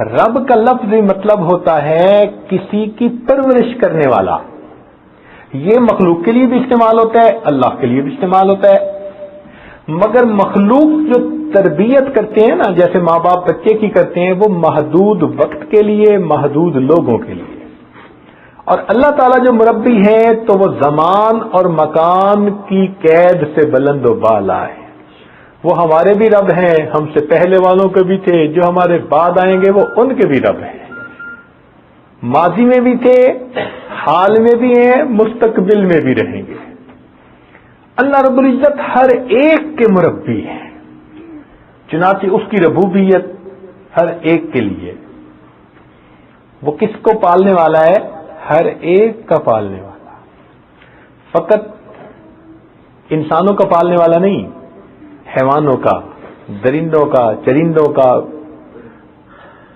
رب کا لفظ مطلب ہوتا ہے کسی کی پرورش کرنے والا. یہ مخلوق کے لیے بھی استعمال ہوتا ہے, اللہ کے لیے بھی استعمال ہوتا ہے. مگر مخلوق جو تربیت کرتے ہیں نا, جیسے ماں باپ بچے کی کرتے ہیں, وہ محدود وقت کے لیے, محدود لوگوں کے لیے. اور اللہ تعالیٰ جو مربی ہیں تو وہ زمان اور مکان کی قید سے بلند و بالا ہے. وہ ہمارے بھی رب ہیں، ہم سے پہلے والوں کے بھی تھے، جو ہمارے بعد آئیں گے وہ ان کے بھی رب ہیں. ماضی میں بھی تھے، حال میں بھی ہیں، مستقبل میں بھی رہیں گے. اللہ رب العزت ہر ایک کے مربی ہے، چنانچہ اس کی ربوبیت ہر ایک کے لیے. وہ کس کو پالنے والا ہے؟ ہر ایک کا پالنے والا. فقط انسانوں کا پالنے والا نہیں، حیوانوں کا، درندوں کا، چرندوں کا،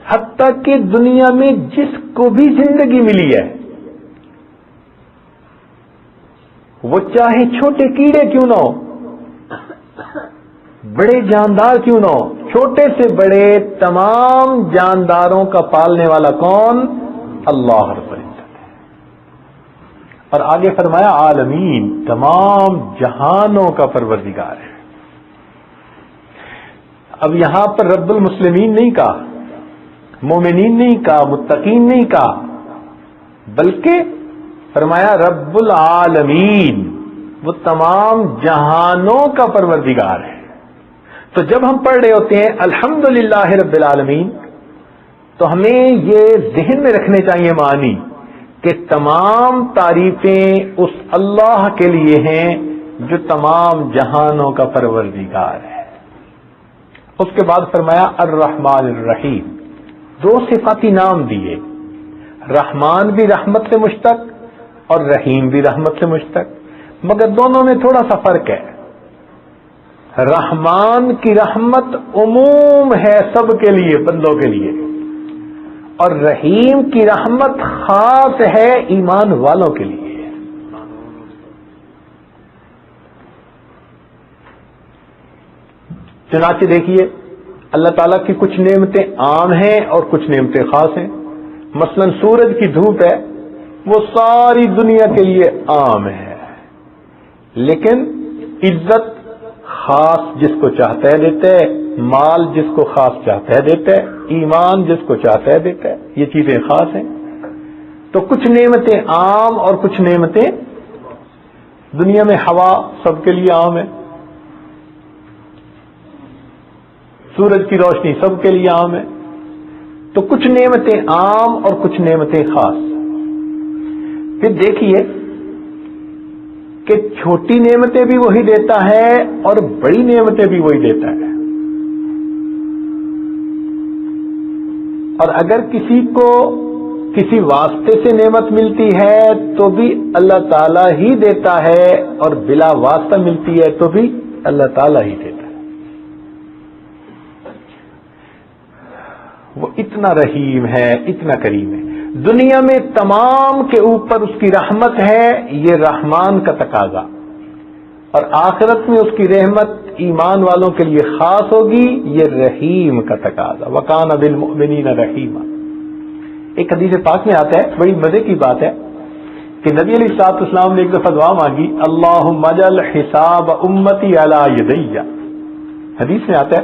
حتیٰ کہ دنیا میں جس کو بھی زندگی ملی ہے، وہ چاہے چھوٹے کیڑے کیوں نہ ہو، بڑے جاندار کیوں نہ ہو، چھوٹے سے بڑے تمام جانداروں کا پالنے والا کون؟ اللہ رب العزت ہے. اور آگے فرمایا عالمین، تمام جہانوں کا پروردگار ہے. اب یہاں پر رب المسلمین نہیں کہا، مومنین نہیں کہا، متقین نہیں کہا، بلکہ فرمایا رب العالمین، وہ تمام جہانوں کا پروردگار ہے. تو جب ہم پڑھ رہے ہوتے ہیں الحمدللہ رب العالمین، تو ہمیں یہ ذہن میں رکھنے چاہیے معنی کہ تمام تعریفیں اس اللہ کے لیے ہیں جو تمام جہانوں کا پروردگار ہے. اس کے بعد فرمایا الرحمن الرحیم، 2 صفاتی نام دیے. رحمان بھی رحمت سے مشتق اور رحیم بھی رحمت سے مشتق، مگر دونوں میں تھوڑا سا فرق ہے. رحمان کی رحمت عموم ہے سب کے لیے، بندوں کے لیے، اور رحیم کی رحمت خاص ہے ایمان والوں کے لیے. چنانچہ دیکھیے اللہ تعالیٰ کی کچھ نعمتیں عام ہیں اور کچھ نعمتیں خاص ہیں. مثلا سورج کی دھوپ ہے، وہ ساری دنیا کے لیے عام ہے، لیکن عزت خاص جس کو چاہتا ہے دیتا ہے، مال جس کو خاص چاہتا ہے دیتا ہے، ایمان جس کو چاہتا ہے دیتا ہے. یہ چیزیں خاص ہیں. تو کچھ نعمتیں عام اور کچھ نعمتیں، دنیا میں ہوا سب کے لیے عام ہے، سورج کی روشنی سب کے لیے عام ہے. تو کچھ نعمتیں عام اور کچھ نعمتیں خاص. پھر دیکھیے کہ چھوٹی نعمتیں بھی وہی دیتا ہے اور بڑی نعمتیں بھی وہی دیتا ہے. اور اگر کسی کو کسی واسطے سے نعمت ملتی ہے تو بھی اللہ تعالیٰ ہی دیتا ہے، اور بلا واسطہ ملتی ہے تو بھی اللہ تعالیٰ ہی دیتا ہے. وہ اتنا رحیم ہے، اتنا کریم ہے. دنیا میں تمام کے اوپر اس کی رحمت ہے، یہ رحمان کا تقاضا، اور آخرت میں اس کی رحمت ایمان والوں کے لیے خاص ہوگی، یہ رحیم کا تقاضا. وَكَانَ بِالْمُؤْمِنِينَ رَحِيمًا. ایک حدیث پاک میں آتا ہے، بڑی مزے کی بات ہے کہ نبی علیہ الصلوۃ والسلام نے ایک دفعہ دعا مانگی، اللہم اجعل حساب امتی علی یدی. حدیث میں آتا ہے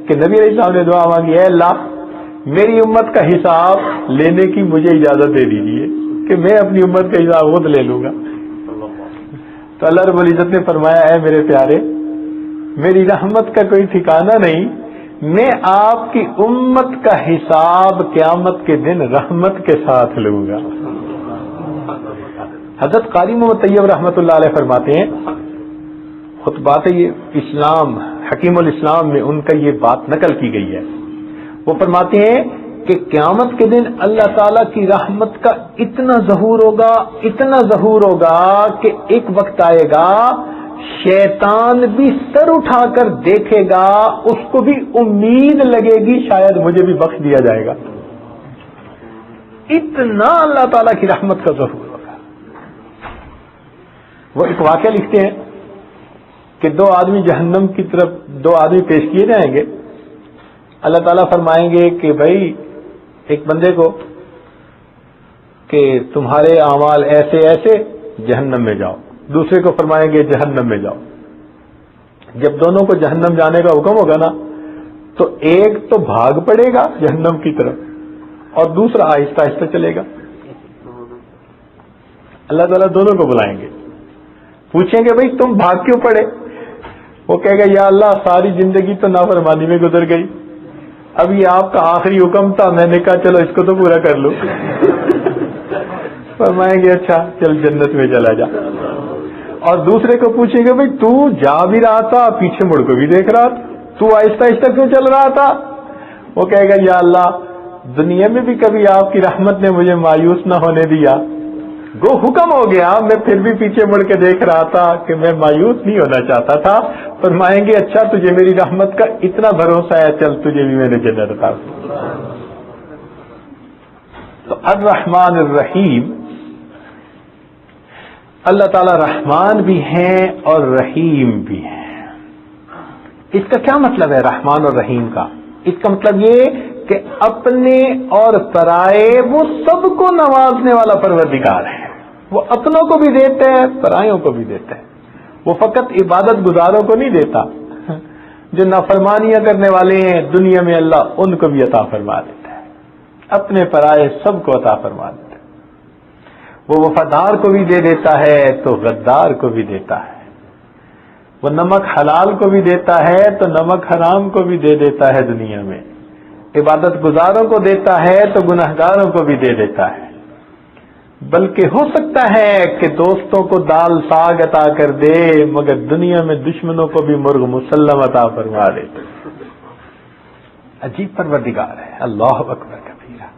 کہ نبی علیہ السلام نے دعا مانگی، اے اللہ میری امت کا حساب لینے کی مجھے اجازت دے دیجیے کہ میں اپنی امت کا حساب خود لے لوں گا. تو اللہ رب العزت نے فرمایا، اے میرے پیارے، میری رحمت کا کوئی ٹھکانہ نہیں، میں آپ کی امت کا حساب قیامت کے دن رحمت کے ساتھ لوں گا. حضرت قاری محمد طیب رحمۃ اللہ علیہ فرماتے ہیں، خطبات یہ اسلام حکیم الاسلام میں ان کا یہ بات نقل کی گئی ہے. وہ فرماتے ہیں کہ قیامت کے دن اللہ تعالیٰ کی رحمت کا اتنا ظہور ہوگا، اتنا ظہور ہوگا کہ ایک وقت آئے گا شیطان بھی سر اٹھا کر دیکھے گا، اس کو بھی امید لگے گی شاید مجھے بھی بخش دیا جائے گا. اتنا اللہ تعالیٰ کی رحمت کا ظہور ہوگا. وہ ایک واقعہ لکھتے ہیں کہ 2 آدمی جہنم کی طرف 2 آدمی پیش کیے جائیں گے. اللہ تعالیٰ فرمائیں گے کہ بھائی ایک بندے کو کہ تمہارے اعمال ایسے ایسے، جہنم میں جاؤ. دوسرے کو فرمائیں گے جہنم میں جاؤ. جب دونوں کو جہنم جانے کا حکم ہوگا نا، تو ایک تو بھاگ پڑے گا جہنم کی طرف اور دوسرا آہستہ آہستہ چلے گا. اللہ تعالیٰ دونوں کو بلائیں گے, پوچھیں گے بھائی تم بھاگ کیوں پڑے؟ وہ کہے گا یا اللہ ساری زندگی تو نافرمانی میں گزر گئی, اب یہ آپ کا آخری حکم تھا, میں نے کہا چلو اس کو تو پورا کر لو. فرمائیں گے اچھا چل جنت میں چلا جا. اور دوسرے کو پوچھیں گے بھائی تو جا بھی رہا تھا, پیچھے مڑ کو بھی دیکھ رہا تھا, تو آہستہ آہستہ کیوں چل رہا تھا؟ وہ کہے گا یا اللہ دنیا میں بھی کبھی آپ کی رحمت نے مجھے مایوس نہ ہونے دیا, گو حکم ہو گیا, میں پھر بھی پیچھے مڑ کے دیکھ رہا تھا کہ میں مایوس نہیں ہونا چاہتا تھا. فرمائیں گے اچھا تجھے میری رحمت کا اتنا بھروسہ ہے, چل تجھے بھی میں نے جنت عطا کی. تو الرحمن الرحیم, اللہ تعالی رحمان بھی ہیں اور رحیم بھی ہیں. اس کا کیا مطلب ہے رحمان اور رحیم کا؟ اس کا مطلب یہ کہ اپنے اور پرائے وہ سب کو نوازنے والا پروردگار ہے. وہ اپنوں کو بھی دیتے ہیں, پرائیوں کو بھی دیتے ہیں. وہ فقط عبادت گزاروں کو نہیں دیتا, جو نافرمانیاں کرنے والے ہیں دنیا میں اللہ ان کو بھی عطا فرما دیتا ہے, اپنے پرائے سب کو عطا فرما دیتا ہے. وہ وفادار کو بھی دے دیتا ہے تو غدار کو بھی دیتا ہے. وہ نمک حلال کو بھی دیتا ہے تو نمک حرام کو بھی دے دیتا ہے دنیا میں. عبادت گزاروں کو دیتا ہے تو گناہگاروں کو بھی دے دیتا ہے. بلکہ ہو سکتا ہے کہ دوستوں کو دال ساگ عطا کر دے مگر دنیا میں دشمنوں کو بھی مرغ مسلم عطا فرما دے. عجیب پروردگار ہے. اللہ اکبر کبیرہ.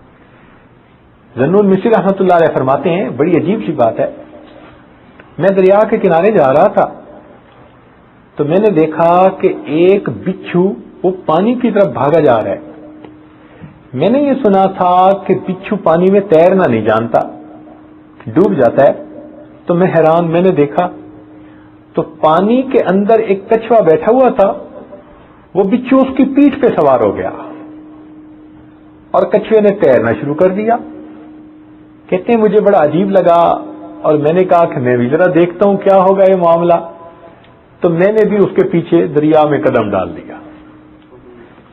ذنون مصری رحمۃ اللہ علیہ فرماتے ہیں بڑی عجیب سی بات ہے, میں دریا کے کنارے جا رہا تھا تو میں نے دیکھا کہ ایک بچھو وہ پانی کی طرف بھاگا جا رہا ہے. میں نے یہ سنا تھا کہ بچھو پانی میں تیرنا نہیں جانتا, ڈوب جاتا ہے. تو میں حیران, میں نے دیکھا تو پانی کے اندر ایک کچھوا بیٹھا ہوا تھا, وہ بچھو اس کی پیٹھ پہ سوار ہو گیا اور کچھوے نے تیرنا شروع کر دیا. کہتے ہیں مجھے بڑا عجیب لگا اور میں نے کہا کہ میں بھی ذرا دیکھتا ہوں کیا ہوگا یہ معاملہ. تو میں نے بھی اس کے پیچھے دریا میں قدم ڈال دیا.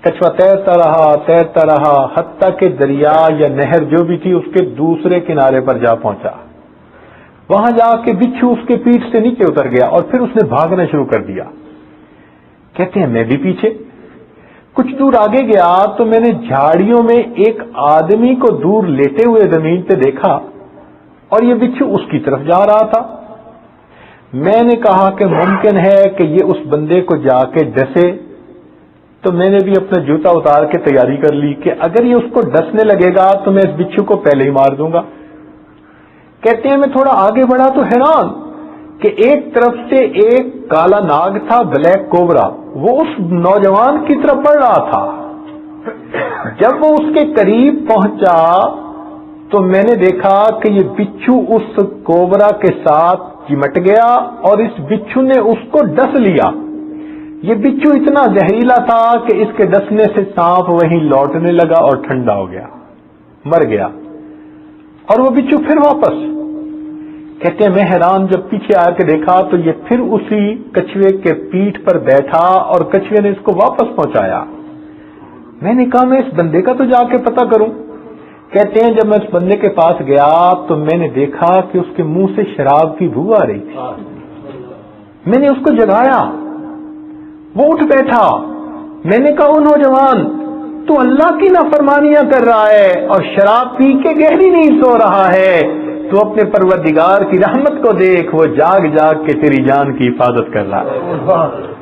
کچھوا تیرتا رہا حتیٰ کہ دریا یا نہر جو بھی تھی اس کے دوسرے کنارے پر جا پہنچا. وہاں جا کے بچھو اس کے پیٹھ سے نیچے اتر گیا اور پھر اس نے بھاگنا شروع کر دیا. کہتے ہیں میں بھی پیچھے کچھ دور آگے گیا تو میں نے جھاڑیوں میں ایک آدمی کو دور لیٹے ہوئے زمین پہ دیکھا اور یہ بچھو اس کی طرف جا رہا تھا. میں نے کہا کہ ممکن ہے کہ یہ اس بندے کو جا کے ڈسے. تو میں نے بھی اپنا جوتا اتار کے تیاری کر لی کہ اگر یہ اس کو ڈسنے لگے گا تو میں اس بچھو کو پہلے ہی مار دوں گا. کہتے ہیں میں تھوڑا آگے بڑھا تو حیران کہ ایک طرف سے ایک کالا ناگ تھا, بلیک کوبرا, وہ اس نوجوان کی طرف بڑھ رہا تھا. جب وہ اس کے قریب پہنچا تو میں نے دیکھا کہ یہ بچھو اس کوبرا کے ساتھ چمٹ گیا اور اس بچھو نے اس کو ڈس لیا. یہ بچھو اتنا زہریلا تھا کہ اس کے ڈسنے سے سانپ وہیں لوٹنے لگا اور ٹھنڈا ہو گیا, مر گیا. اور وہ بچھو پھر واپس. کہتے ہیں میں حیران, جب پیچھے آ کے دیکھا تو یہ پھر اسی کچھوے کے پیٹھ پر بیٹھا اور کچھوے نے اس کو واپس پہنچایا. میں نے کہا میں اس بندے کا تو جا کے پتہ کروں. کہتے ہیں جب میں اس بندے کے پاس گیا تو میں نے دیکھا کہ اس کے منہ سے شراب کی بو آ رہی تھی. میں نے اس کو جگایا, وہ اٹھ بیٹھا. میں نے کہا نوجوان تو اللہ کی نافرمانیاں کر رہا ہے اور شراب پی کے گہری نہیں سو رہا ہے, تو اپنے پروردگار کی رحمت کو دیکھ, وہ جاگ جاگ کے تیری جان کی حفاظت کر رہا ہے.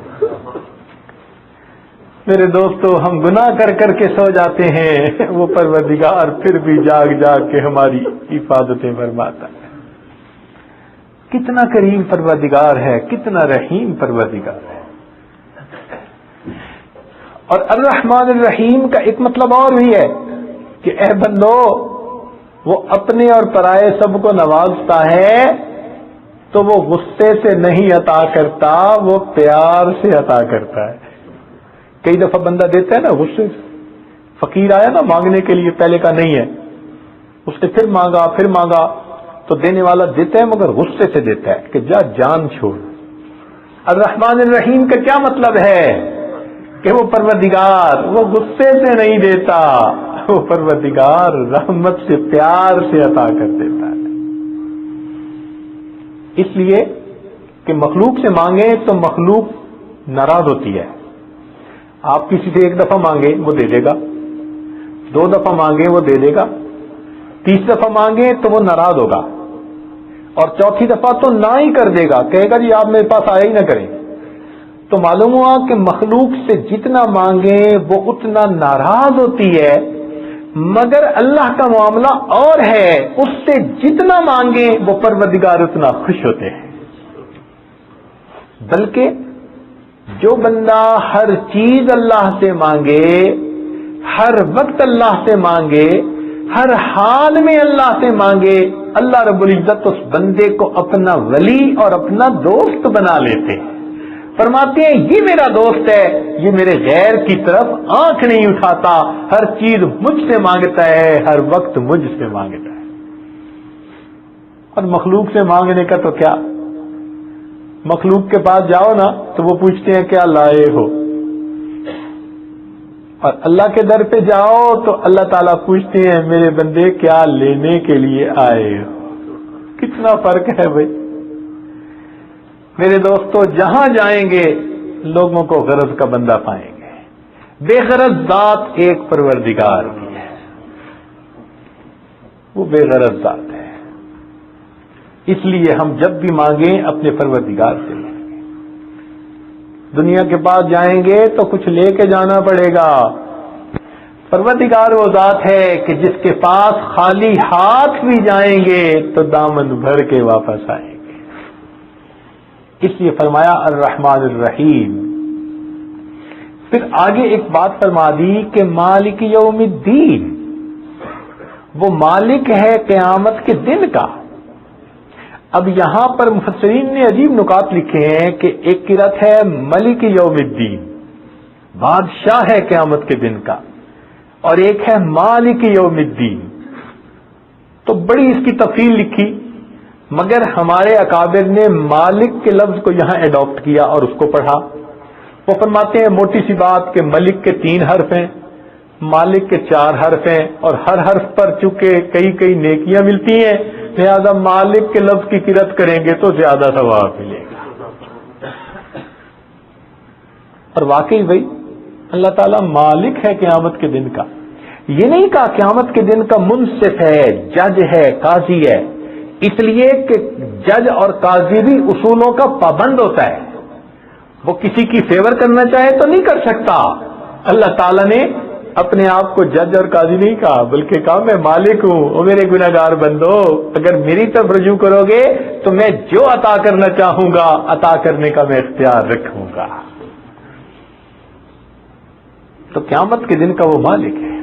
میرے دوستو ہم گناہ کر کر کے سو جاتے ہیں, وہ پروردگار پھر بھی جاگ جاگ کے ہماری حفاظتیں فرماتا ہے. کتنا کریم پروردگار ہے, کتنا رحیم پروردگار ہے. اور الرحمن الرحیم کا ایک مطلب اور بھی ہے کہ اے بندو وہ اپنے اور پرائے سب کو نوازتا ہے تو وہ غصے سے نہیں عطا کرتا, وہ پیار سے عطا کرتا ہے. کئی دفعہ بندہ دیتا ہے نا غصے سے. فقیر آیا نا مانگنے کے لیے, پہلے کا نہیں ہے, اس نے پھر مانگا تو دینے والا دیتا ہے مگر غصے سے دیتا ہے کہ جا جان چھوڑ. الرحمن الرحیم کا کیا مطلب ہے کہ وہ پروردگار وہ غصے سے نہیں دیتا, وہ پروردگار رحمت سے پیار سے عطا کر دیتا ہے. اس لیے کہ مخلوق سے مانگیں تو مخلوق ناراض ہوتی ہے. آپ کسی سے ایک دفعہ مانگیں وہ دے دے گا, 2 دفعہ مانگیں وہ دے دے گا, 30 دفعہ مانگیں تو وہ ناراض ہوگا, اور 4تھی دفعہ تو نہ ہی کر دے گا, کہے گا جی آپ میرے پاس آیا ہی نہ کریں. تو معلوم ہوا کہ مخلوق سے جتنا مانگیں وہ اتنا ناراض ہوتی ہے, مگر اللہ کا معاملہ اور ہے, اس سے جتنا مانگیں وہ پروردگار اتنا خوش ہوتے ہیں. بلکہ جو بندہ ہر چیز اللہ سے مانگے, ہر وقت اللہ سے مانگے, ہر حال میں اللہ سے مانگے, اللہ رب العزت اس بندے کو اپنا ولی اور اپنا دوست بنا لیتے ہیں. فرماتے ہیں یہ میرا دوست ہے, یہ میرے غیر کی طرف آنکھ نہیں اٹھاتا, ہر چیز مجھ سے مانگتا ہے, ہر وقت مجھ سے مانگتا ہے. اور مخلوق سے مانگنے کا تو کیا, مخلوق کے پاس جاؤ نا تو وہ پوچھتے ہیں کیا لائے ہو, اور اللہ کے در پہ جاؤ تو اللہ تعالیٰ پوچھتے ہیں میرے بندے کیا لینے کے لیے آئے ہو. کتنا فرق ہے بھائی میرے دوستو. جہاں جائیں گے لوگوں کو غرض کا بندہ پائیں گے, بے غرض ذات ایک پروردگار کی ہے, وہ بے غرض ذات ہے. اس لیے ہم جب بھی مانگیں اپنے پروردگار سے مانگیں. دنیا کے پاس جائیں گے تو کچھ لے کے جانا پڑے گا. پروردگار وہ ذات ہے کہ جس کے پاس خالی ہاتھ بھی جائیں گے تو دامن بھر کے واپس آئیں گے. اس لیے فرمایا الرحمن الرحیم. پھر آگے ایک بات فرما دی کہ مالک یوم الدین, وہ مالک ہے قیامت کے دن کا. اب یہاں پر مفسرین نے عجیب نکات لکھے ہیں کہ ایک قرأت ہے ملک یوم الدین, بادشاہ ہے قیامت کے دن کا, اور ایک ہے مالک یوم الدین. تو بڑی اس کی تفصیل لکھی, مگر ہمارے اکابر نے مالک کے لفظ کو یہاں ایڈاپٹ کیا اور اس کو پڑھا. وہ فرماتے ہیں موٹی سی بات کہ ملک کے 3 حرف ہیں, مالک کے 4 حرف ہیں, اور ہر حرف پر چونکہ کئی نیکیاں ملتی ہیں, لہذا مالک کے لفظ کی قرأت کریں گے تو زیادہ ثواب ملے گا. اور واقعی بھائی اللہ تعالیٰ مالک ہے قیامت کے دن کا. یہ نہیں کہا قیامت کے دن کا منصف ہے, جج ہے, قاضی ہے, اس لیے کہ جج اور قاضی بھی اصولوں کا پابند ہوتا ہے. وہ کسی کی فیور کرنا چاہے تو نہیں کر سکتا. اللہ تعالیٰ نے اپنے آپ کو جج اور قاضی نہیں کہا, بلکہ کہا میں مالک ہوں, اور میرے گناہگار بندو اگر میری طرف رجوع کرو گے تو میں جو عطا کرنا چاہوں گا عطا کرنے کا میں اختیار رکھوں گا. تو قیامت کے دن کا وہ مالک ہے.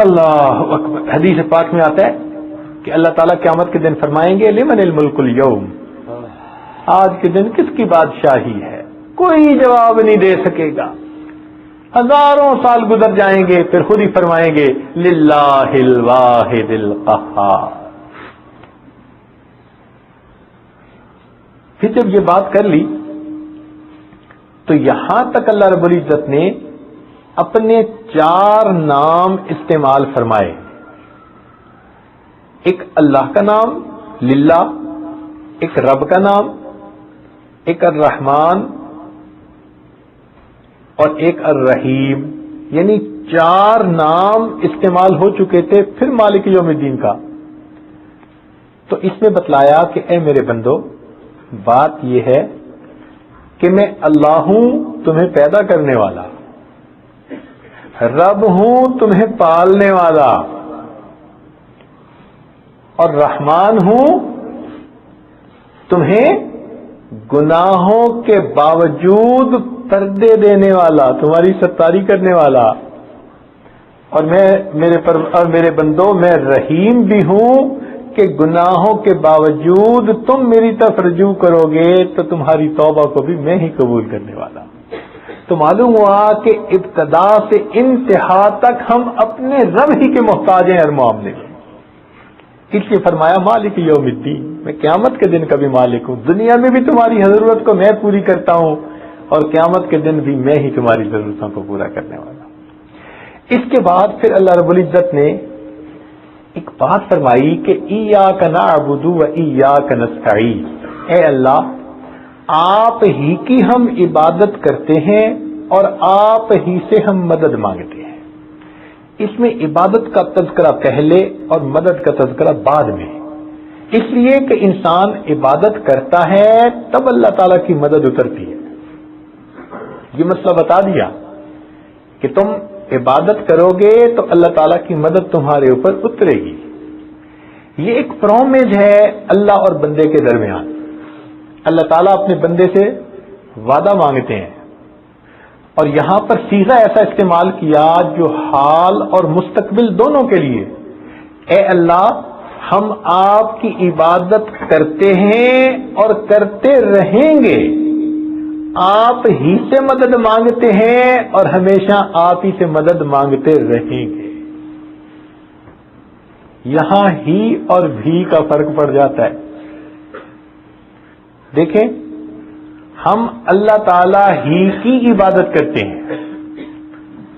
اللہ اکبر. حدیث پاک میں آتا ہے کہ اللہ تعالیٰ قیامت کے دن فرمائیں گے لمن الملک اليوم, آج کے دن کس کی بادشاہی ہے؟ کوئی جواب نہیں دے سکے گا. ہزاروں سال گزر جائیں گے پھر خود ہی فرمائیں گے للہ الواحد القہار. پھر جب یہ بات کر لی تو یہاں تک اللہ رب العزت نے اپنے 4 نام استعمال فرمائے. ایک اللہ کا نام للہ, ایک رب کا نام, ایک الرحمن اور ایک الرحیم, یعنی 4 نام استعمال ہو چکے تھے پھر مالک یوم الدین کا. تو اس میں بتلایا کہ اے میرے بندو بات یہ ہے کہ میں اللہ ہوں تمہیں پیدا کرنے والا, رب ہوں تمہیں پالنے والا, اور رحمان ہوں تمہیں گناہوں کے باوجود پردے دینے والا, تمہاری ستاری کرنے والا. اور میرے بندوں میں رحیم بھی ہوں کہ گناہوں کے باوجود تم میری طرف رجوع کرو گے تو تمہاری توبہ کو بھی میں ہی قبول کرنے والا. تو معلوم ہوا کہ ابتدا سے انتہا تک ہم اپنے رب ہی کے محتاج ہیں ہر معاملے میں. اس لیے فرمایا مالک یوم الدین, میں قیامت کے دن کا بھی مالک ہوں. دنیا میں بھی تمہاری ضرورت کو میں پوری کرتا ہوں اور قیامت کے دن بھی میں ہی تمہاری ضرورتوں کو پورا کرنے والا. اس کے بعد پھر اللہ رب العزت نے ایک بات فرمائی کہ ایاک نعبد و ایاک نستعین، اے اللہ آپ ہی کی ہم عبادت کرتے ہیں اور آپ ہی سے ہم مدد مانگتے ہیں۔ اس میں عبادت کا تذکرہ پہلے اور مدد کا تذکرہ بعد میں، اس لیے کہ انسان عبادت کرتا ہے تب اللہ تعالیٰ کی مدد اترتی ہے۔ یہ مسئلہ بتا دیا کہ تم عبادت کرو گے تو اللہ تعالیٰ کی مدد تمہارے اوپر اترے گی۔ یہ ایک پرومز ہے اللہ اور بندے کے درمیان۔ اللہ تعالیٰ اپنے بندے سے وعدہ مانگتے ہیں، اور یہاں پر صیغہ ایسا استعمال کیا جو حال اور مستقبل دونوں کے لیے، اے اللہ ہم آپ کی عبادت کرتے ہیں اور کرتے رہیں گے، آپ ہی سے مدد مانگتے ہیں اور ہمیشہ آپ ہی سے مدد مانگتے رہیں گے۔ یہاں ہی اور بھی کا فرق پڑ جاتا ہے۔ دیکھیں، ہم اللہ تعالی ہی کی عبادت کرتے ہیں،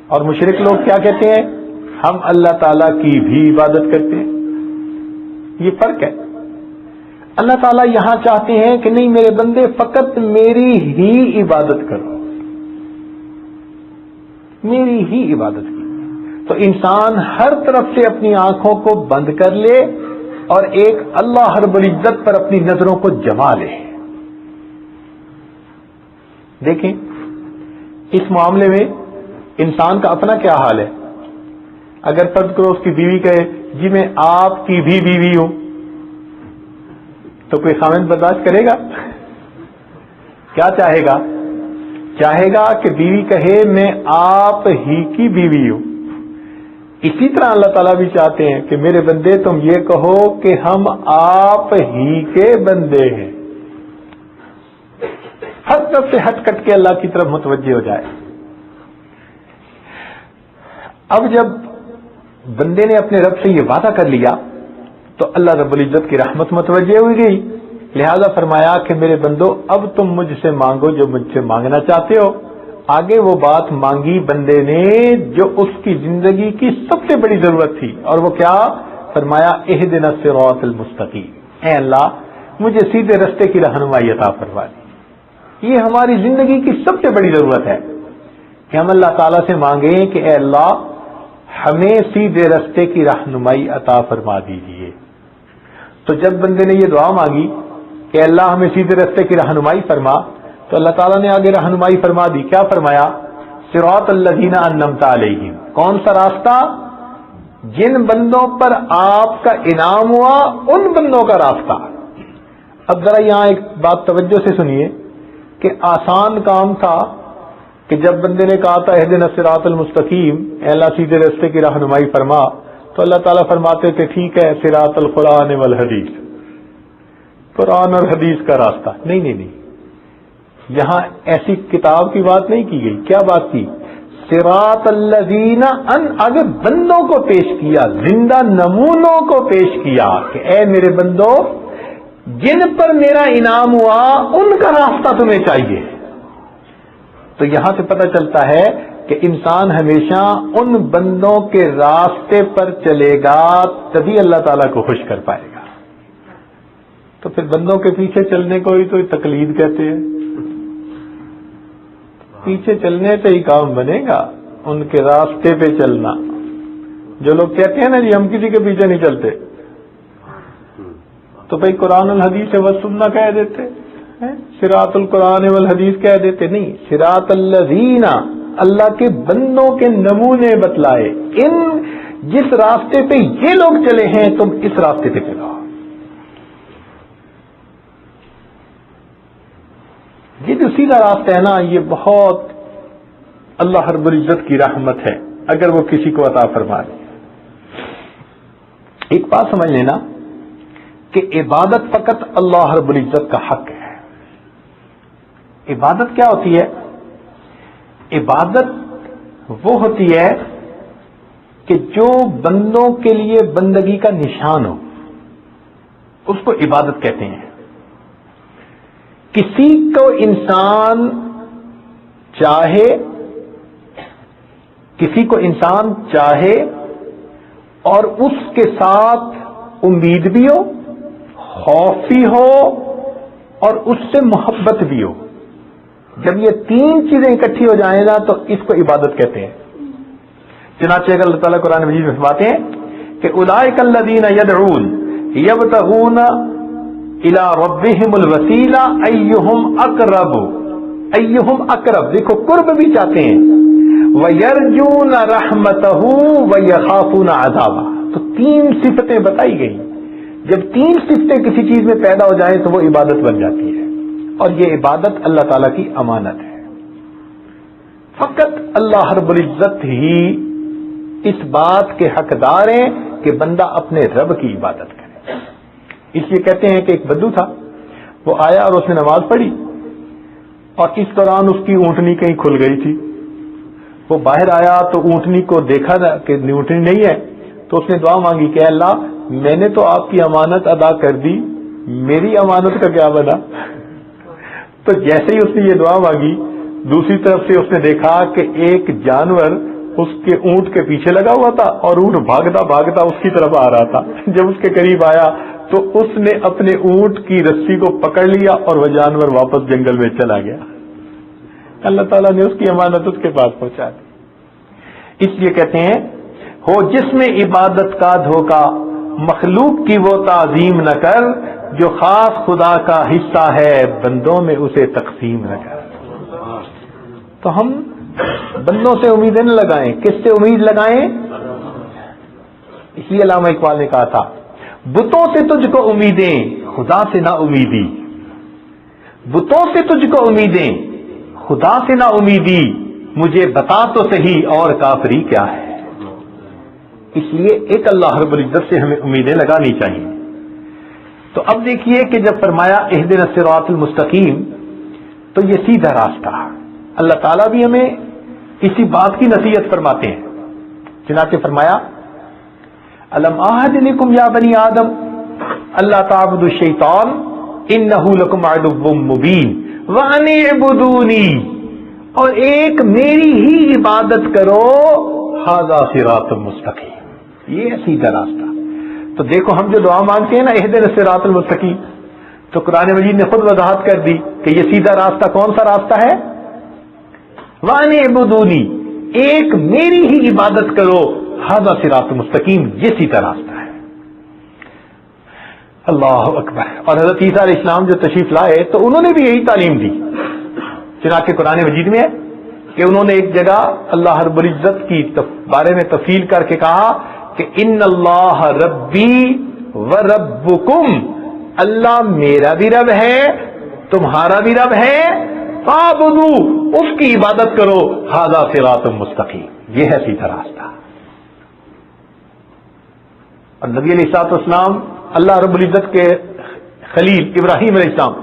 اور مشرک لوگ کیا کہتے ہیں؟ ہم اللہ تعالی کی بھی عبادت کرتے ہیں۔ یہ فرق ہے۔ اللہ تعالیٰ یہاں چاہتے ہیں کہ نہیں میرے بندے فقط میری ہی عبادت کرو، میری ہی عبادت کی۔ تو انسان ہر طرف سے اپنی آنکھوں کو بند کر لے اور ایک اللہ رب العزت پر اپنی نظروں کو جما لے۔ دیکھیں اس معاملے میں انسان کا اپنا کیا حال ہے۔ اگر فرض کرو اس کی بیوی کہے جی میں آپ کی بھی بیوی ہوں، تو کوئی خاوند برداشت کرے گا؟ کیا چاہے گا؟ چاہے گا کہ بیوی کہے میں آپ ہی کی بیوی ہوں۔ اسی طرح اللہ تعالیٰ بھی چاہتے ہیں کہ میرے بندے تم یہ کہو کہ ہم آپ ہی کے بندے ہیں۔ ہر طرف سے ہٹ کٹ کے اللہ کی طرف متوجہ ہو جائے۔ اب جب بندے نے اپنے رب سے یہ وعدہ کر لیا تو اللہ رب العزت کی رحمت متوجہ ہوئی گئی، لہذا فرمایا کہ میرے بندو اب تم مجھ سے مانگو جو مجھ سے مانگنا چاہتے ہو۔ آگے وہ بات مانگی بندے نے جو اس کی زندگی کی سب سے بڑی ضرورت تھی، اور وہ کیا؟ فرمایا اہدنا الصراط المستقیم، اے اللہ مجھے سیدھے رستے کی رہنمائی عطا فرما دی۔ یہ ہماری زندگی کی سب سے بڑی ضرورت ہے کہ ہم اللہ تعالیٰ سے مانگیں کہ اے اللہ ہمیں سیدھے رستے کی رہنمائی عطا فرما دیجیے۔ تو جب بندے نے یہ دعا مانگی کہ اللہ ہمیں سیدھے رستے کی رہنمائی فرما، تو اللہ تعالیٰ نے آگے رہنمائی فرما دی۔ کیا فرمایا؟ صراط الذین انعمت علیہم، کون سا راستہ؟ جن بندوں پر آپ کا انعام ہوا ان بندوں کا راستہ۔ اب ذرا یہاں ایک بات توجہ سے سنیے کہ آسان کام تھا کہ جب بندے نے کہا تھا اہدنا الصراط المستقیم، اے اللہ سیدھے رستے کی رہنمائی فرما، تو اللہ تعالیٰ فرماتے تھے ٹھیک ہے صراط القرآن والحدیث، قرآن اور حدیث کا راستہ۔ نہیں نہیں نہیں، یہاں ایسی کتاب کی بات نہیں کی گئی۔ کیا بات کی؟ صراط الذین آگے بندوں کو پیش کیا، زندہ نمونوں کو پیش کیا کہ اے میرے بندو جن پر میرا انعام ہوا ان کا راستہ تمہیں چاہیے۔ تو یہاں سے پتہ چلتا ہے کہ انسان ہمیشہ ان بندوں کے راستے پر چلے گا تبھی اللہ تعالیٰ کو خوش کر پائے گا۔ تو پھر بندوں کے پیچھے چلنے کو ہی تو تقلید کہتے ہیں۔ پیچھے چلنے سے ہی کام بنے گا، ان کے راستے پہ چلنا۔ جو لوگ کہتے ہیں نا جی ہم کسی کے پیچھے نہیں چلتے، تو بھائی قرآن الحدیث والسنہ کہہ دیتے، صراط القرآن والحدیث کہہ دیتے، نہیں، صراط الذین اللہ کے بندوں کے نمونے بتلائے، ان جس راستے پہ یہ لوگ چلے ہیں تم اس راستے پہ چلو۔ یہ جو سیدھا راستہ ہے نا، یہ بہت اللہ رب العزت کی رحمت ہے اگر وہ کسی کو عطا فرما دے۔ ایک بات سمجھ لینا کہ عبادت فقط اللہ رب العزت کا حق ہے۔ عبادت کیا ہوتی ہے؟ عبادت وہ ہوتی ہے کہ جو بندوں کے لیے بندگی کا نشان ہو، اس کو عبادت کہتے ہیں۔ کسی کو انسان چاہے اور اس کے ساتھ امید بھی ہو، خوف بھی ہو، اور اس سے محبت بھی ہو. جب یہ تین چیزیں اکٹھی ہو جائیں نا تو اس کو عبادت کہتے ہیں. چنانچہ اگر اللہ تعالیٰ قرآن مجید میں فرماتے ہیں کہ اولئک الذین یدعون یبتغون الی ربہم الوسیلہ ایہم اقرب، دیکھو قرب بھی چاہتے ہیں، وَيَرْجُونَ رَحْمَتَهُ وَيَخَافُونَ عَذَابَهُ. تو تین صفتیں بتائی گئی. جب تین صفتیں کسی چیز میں پیدا ہو جائیں تو وہ عبادت بن جاتی ہے، اور یہ عبادت اللہ تعالیٰ کی امانت ہے. فقط اللہ رب العزت ہی اس بات کے حقدار ہیں کہ بندہ اپنے رب کی عبادت کرے. اس لیے کہتے ہیں کہ ایک بدو تھا، وہ آیا اور اس نے نماز پڑھی، اور اس دوران اس کی اونٹنی کہیں کھل گئی تھی. وہ باہر آیا تو اونٹنی کو دیکھا کہ اونٹنی نہیں ہے، تو اس نے دعا مانگی کہ اللہ میں نے تو آپ کی امانت ادا کر دی، میری امانت کا کیا بنا. تو جیسے ہی اس نے یہ دعا مانگی، دوسری طرف سے اس نے دیکھا کہ ایک جانور اس کے اونٹ کے پیچھے لگا ہوا تھا، اور اونٹ بھاگتا بھاگتا اس کی طرف آ رہا تھا. جب اس کے قریب آیا تو اس نے اپنے اونٹ کی رسی کو پکڑ لیا اور وہ جانور واپس جنگل میں چلا گیا. اللہ تعالیٰ نے اس کی امانت اس کے پاس پہنچا دی. اس لیے کہتے ہیں ہو جس میں عبادت کا دھوکہ، مخلوق کی وہ تعظیم نہ کر، جو خاص خدا کا حصہ ہے بندوں میں اسے تقسیم نہ کر. تو ہم بندوں سے امیدیں نہ لگائیں. کس سے امید لگائیں؟ اس لیے علامہ اقبال نے کہا تھا بتوں سے تجھ کو امیدیں، خدا سے نہ امیدی. بتوں سے تجھ کو امیدیں، خدا سے نہ امیدی، مجھے بتا تو صحیح اور کافری کیا ہے. اس لیے ایک اللہ رب العزت سے ہمیں امیدیں لگانی چاہیے. تو اب دیکھیے کہ جب فرمایا اہدنا الصراط المستقیم، تو یہ سیدھا راستہ. اللہ تعالیٰ بھی ہمیں اسی بات کی نصیحت فرماتے ہیں. چنانچہ فرمایا الم اعہد الیکم یا بنی آدم اللہ تعبدوا الشیطان انہ لکم عدو مبین وان اعبدونی، اور ایک میری ہی عبادت کرو، ھذا صراط مستقیم، یہ سیدھا راستہ. تو دیکھو ہم جو دعا مانگتے ہیں نا اہدنا الصراط المستقیم، تو قرآن مجید نے خود وضاحت کر دی کہ یہ سیدھا راستہ کون سا راستہ ہے؟ وان اعبدونی، ایک میری ہی عبادت کرو، ھذا صراط مستقیم، یہ سیدھا راستہ ہے. اللہ اکبر. اور حضرت عیسیٰ علیہ السلام جو تشریف لائے تو انہوں نے بھی یہی تعلیم دی. چنانچہ قرآن مجید میں ہے کہ انہوں نے ایک جگہ اللہ رب العزت کی بارے میں تفصیل کر کے کہا کہ ان اللہ ربی و ربکم، اللہ میرا بھی رب ہے تمہارا بھی رب ہے، فاعبدو، اس کی عبادت کرو، ھذا صراط مستقیم، یہ ہے سیدھا راستہ. اور نبی علیہ الصلوۃ والسلام اللہ رب العزت کے خلیل ابراہیم علیہ السلام،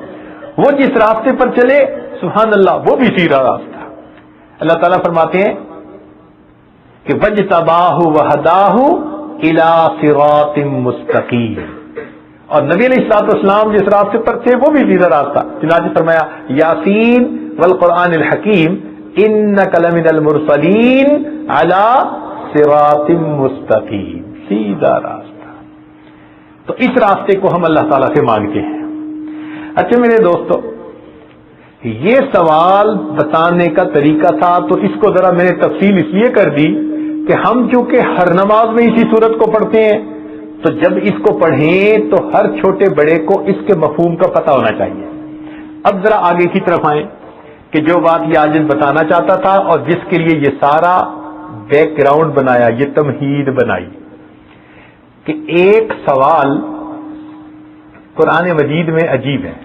وہ جس راستے پر چلے سبحان اللہ وہ بھی سیدھا راستہ. اللہ تعالیٰ فرماتے ہیں کہ وجتباہ وہداہ الی صراط مستقیم، اور نبی علیہ الصلوۃ والسلام جس راستے پر تھے وہ بھی سیدھا راستہ. چنانچہ فرمایا یاسین والقرآن الحکیم انک لمن المرسلین علی صراط مستقیم، سیدھا راستہ. تو اس راستے کو ہم اللہ تعالیٰ سے مانگتے ہیں. اچھا میرے دوستو، یہ سوال بتانے کا طریقہ تھا تو اس کو ذرا میں نے تفصیل اس لیے کر دی کہ ہم چونکہ ہر نماز میں اسی صورت کو پڑھتے ہیں، تو جب اس کو پڑھیں تو ہر چھوٹے بڑے کو اس کے مفہوم کا پتہ ہونا چاہیے. اب ذرا آگے کی طرف آئیں کہ جو بات یہ عاجز بتانا چاہتا تھا اور جس کے لیے یہ سارا بیک گراؤنڈ بنایا، یہ تمہید بنائی، کہ ایک سوال قرآن مجید میں عجیب ہے.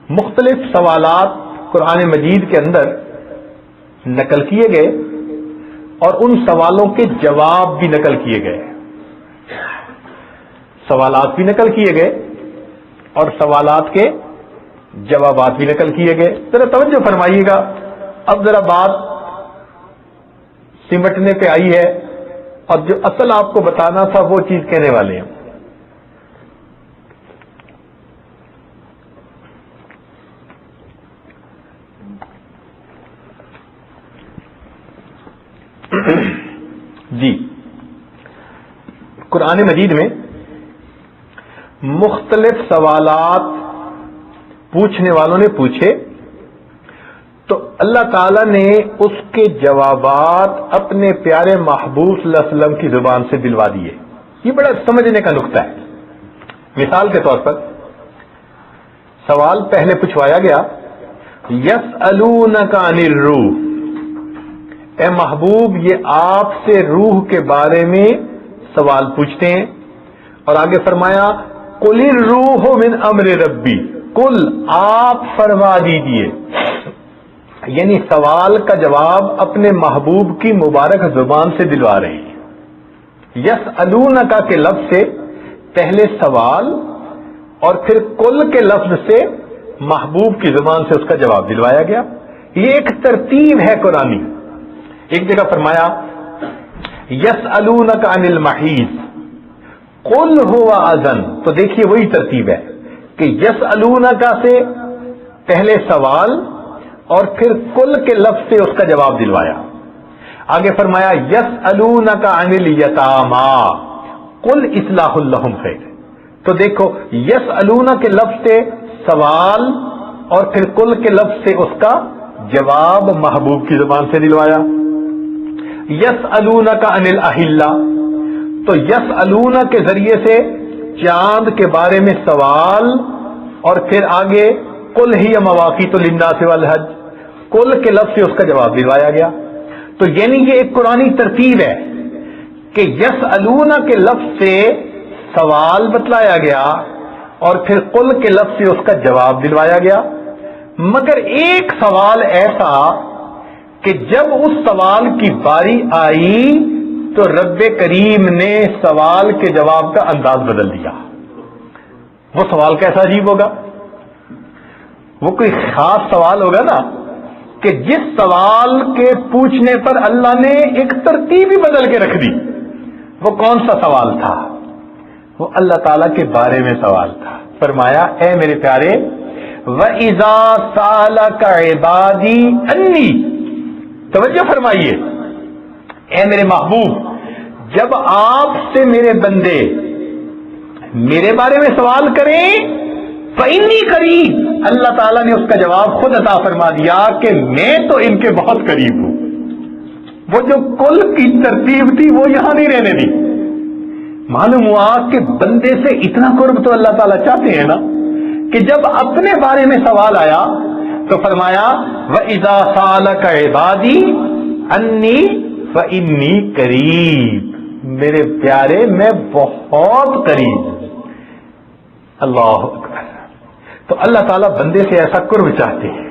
مختلف سوالات قرآن مجید کے اندر نقل کیے گئے اور ان سوالوں کے جواب بھی نقل کیے گئے. سوالات بھی نقل کیے گئے اور سوالات کے جوابات بھی نقل کیے گئے. ذرا توجہ فرمائیے گا. اب ذرا بات سمٹنے پہ آئی ہے اور جو اصل آپ کو بتانا تھا وہ چیز کہنے والے ہیں. جی قرآن مجید میں مختلف سوالات پوچھنے والوں نے پوچھے تو اللہ تعالی نے اس کے جوابات اپنے پیارے محبوب صلی اللہ علیہ وسلم کی زبان سے دلوا دیے. یہ بڑا سمجھنے کا نقطہ ہے. مثال کے طور پر سوال پہلے پوچھوایا گیا یسألونک عن الروح، اے محبوب یہ آپ سے روح کے بارے میں سوال پوچھتے ہیں. اور آگے فرمایا قل الروح من امر ربی، قل آپ فرما دیجئے، یعنی سوال کا جواب اپنے محبوب کی مبارک زبان سے دلوا رہے ہیں. یسألونک کے لفظ سے پہلے سوال اور پھر قل کے لفظ سے محبوب کی زبان سے اس کا جواب دلوایا گیا. یہ ایک ترتیب ہے قرآنی. ایک جگہ فرمایا یسألونک عن المحیض قل هو اذن، تو دیکھیے وہی ترتیب ہے کہ یسألونک سے پہلے سوال اور پھر قل کے لفظ سے اس کا جواب دلوایا. آگے فرمایا یسألونک عن الیتامی قل اصلاح لہم خیر. تو دیکھو یسألونک کے لفظ سے سوال اور پھر قل کے لفظ سے اس کا جواب محبوب کی زبان سے دلوایا. یسألونک عن الاہلہ، تو یسألونک کے ذریعے سے چاند کے بارے میں سوال اور پھر آگے قل ہی مواقیت للناس والحج، قل کے لفظ سے اس کا جواب دلوایا گیا. تو یعنی یہ ایک قرآنی ترتیب ہے کہ یسألونک کے لفظ سے سوال بتلایا گیا اور پھر قل کے لفظ سے اس کا جواب دلوایا گیا. مگر ایک سوال ایسا کہ جب اس سوال کی باری آئی تو رب کریم نے سوال کے جواب کا انداز بدل دیا. وہ سوال کیسا عجیب ہوگا؟ وہ کوئی خاص سوال ہوگا نا کہ جس سوال کے پوچھنے پر اللہ نے ایک ترتیب ہی بدل کے رکھ دی. وہ کون سا سوال تھا؟ وہ اللہ تعالی کے بارے میں سوال تھا. فرمایا اے میرے پیارے وَإِذَا سَأَلَكَ عِبَادِي أَنِّي، توجہ فرمائیے اے میرے محبوب جب آپ سے میرے بندے میرے بارے میں سوال کریں فَإِنِّي قریب، اللہ تعالیٰ نے اس کا جواب خود عطا فرما دیا کہ میں تو ان کے بہت قریب ہوں. وہ جو کل کی ترتیب تھی وہ یہاں نہیں رہنے دی. معلوم ہوا کہ بندے سے اتنا قرب تو اللہ تعالیٰ چاہتے ہیں نا کہ جب اپنے بارے میں سوال آیا تو فرمایا وَإِذَا سَأَلَكَ عِبَادِي أَنِّي فَإِنِّي قریب، میرے پیارے میں بہت قریب. اللہ اکبر. تو اللہ تعالیٰ بندے سے ایسا قرب چاہتے ہیں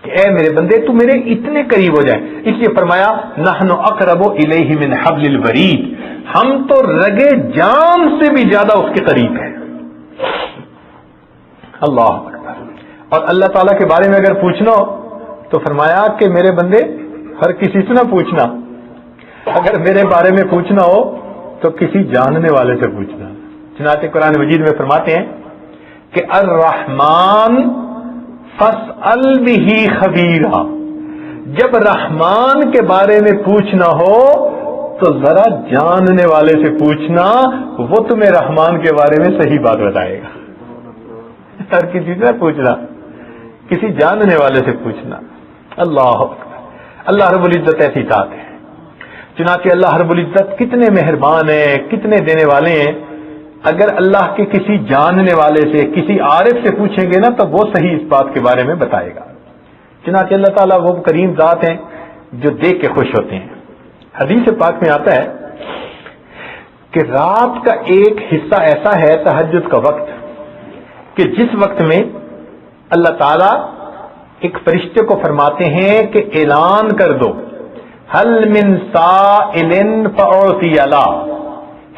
کہ اے میرے بندے تو میرے اتنے قریب ہو جائیں. اس لیے فرمایا نحن اقرب الیہ من حبل الورید، ہم تو رگے جان سے بھی زیادہ اس کے قریب ہیں. اللہ اکبر. اور اللہ تعالیٰ کے بارے میں اگر پوچھنا ہو تو فرمایا کہ میرے بندے ہر کسی سے نہ پوچھنا، اگر میرے بارے میں پوچھنا ہو تو کسی جاننے والے سے پوچھنا. چنانچہ قرآن مجید میں فرماتے ہیں کہ الرحمن فاسأل بہ خبیرا، جب رحمان کے بارے میں پوچھنا ہو تو ذرا جاننے والے سے پوچھنا، وہ تمہیں رحمان کے بارے میں صحیح بات بتائے گا. ہر کسی سے پوچھنا، کسی جاننے والے سے پوچھنا. اللہ اکبر. اللہ رب العزت ایسی ذات ہے. چنانچہ اللہ رب العزت کتنے مہربان ہیں، کتنے دینے والے ہیں. اگر اللہ کے کسی جاننے والے سے کسی عارف سے پوچھیں گے نا تو وہ صحیح اس بات کے بارے میں بتائے گا. چنانچہ اللہ تعالیٰ وہ کریم ذات ہیں جو دیکھ کے خوش ہوتے ہیں. حدیث پاک میں آتا ہے کہ رات کا ایک حصہ ایسا ہے تہجد کا وقت کہ جس وقت میں اللہ تعالیٰ ایک فرشتے کو فرماتے ہیں کہ اعلان کر دو حل من سائل فاعطی لا،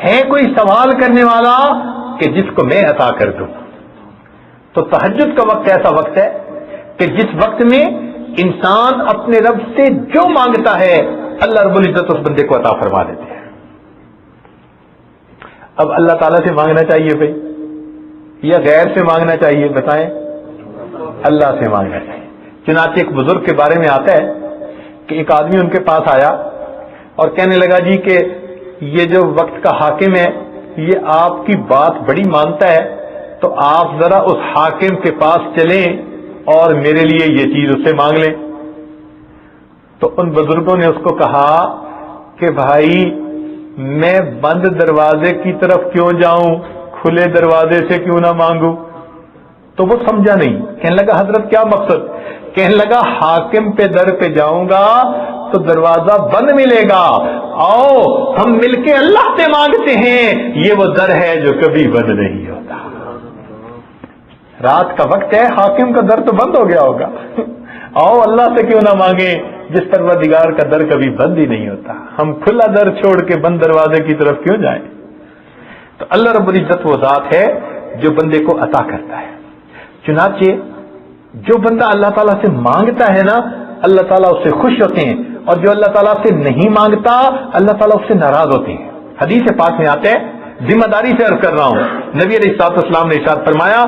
ہے کوئی سوال کرنے والا کہ جس کو میں عطا کر دوں. تو تہجد کا وقت ایسا وقت ہے کہ جس وقت میں انسان اپنے رب سے جو مانگتا ہے اللہ رب العزت اس بندے کو عطا فرما دیتے ہیں. اب اللہ تعالیٰ سے مانگنا چاہیے بھائی یا غیر سے مانگنا چاہیے؟ بتائیں. اللہ سے مانگنا چاہیے. چنانچہ ایک بزرگ کے بارے میں آتا ہے کہ ایک آدمی ان کے پاس آیا اور کہنے لگا جی کہ یہ جو وقت کا حاکم ہے یہ آپ کی بات بڑی مانتا ہے، تو آپ ذرا اس حاکم کے پاس چلیں اور میرے لیے یہ چیز اس سے مانگ لیں۔ تو ان بزرگوں نے اس کو کہا کہ بھائی میں بند دروازے کی طرف کیوں جاؤں، کھلے دروازے سے کیوں نہ مانگوں؟ تو وہ سمجھا نہیں، کہنے لگا حضرت کیا مقصد؟ کہنے لگا حاکم پہ در پہ جاؤں گا تو دروازہ بند ملے گا، آؤ ہم مل کے اللہ سے مانگتے ہیں، یہ وہ در ہے جو کبھی بند نہیں ہوتا۔ رات کا وقت ہے، حاکم کا در تو بند ہو گیا ہوگا، آؤ اللہ سے کیوں نہ مانگیں جس پروردگار کا در کبھی بند ہی نہیں ہوتا، ہم کھلا در چھوڑ کے بند دروازے کی طرف کیوں جائیں؟ تو اللہ رب العزت وہ ذات ہے جو بندے کو عطا کرتا ہے۔ چنانچہ جو بندہ اللہ تعالیٰ سے مانگتا ہے نا، اللہ تعالیٰ اس سے خوش ہوتے ہیں، اور جو اللہ تعالیٰ سے نہیں مانگتا اللہ تعالیٰ اس سے ناراض ہوتے ہیں۔ حدیث پاک میں آتا ہے، ذمہ داری سے عرض کر رہا ہوں، نبی علیہ الصلوۃ والسلام نے ارشاد فرمایا،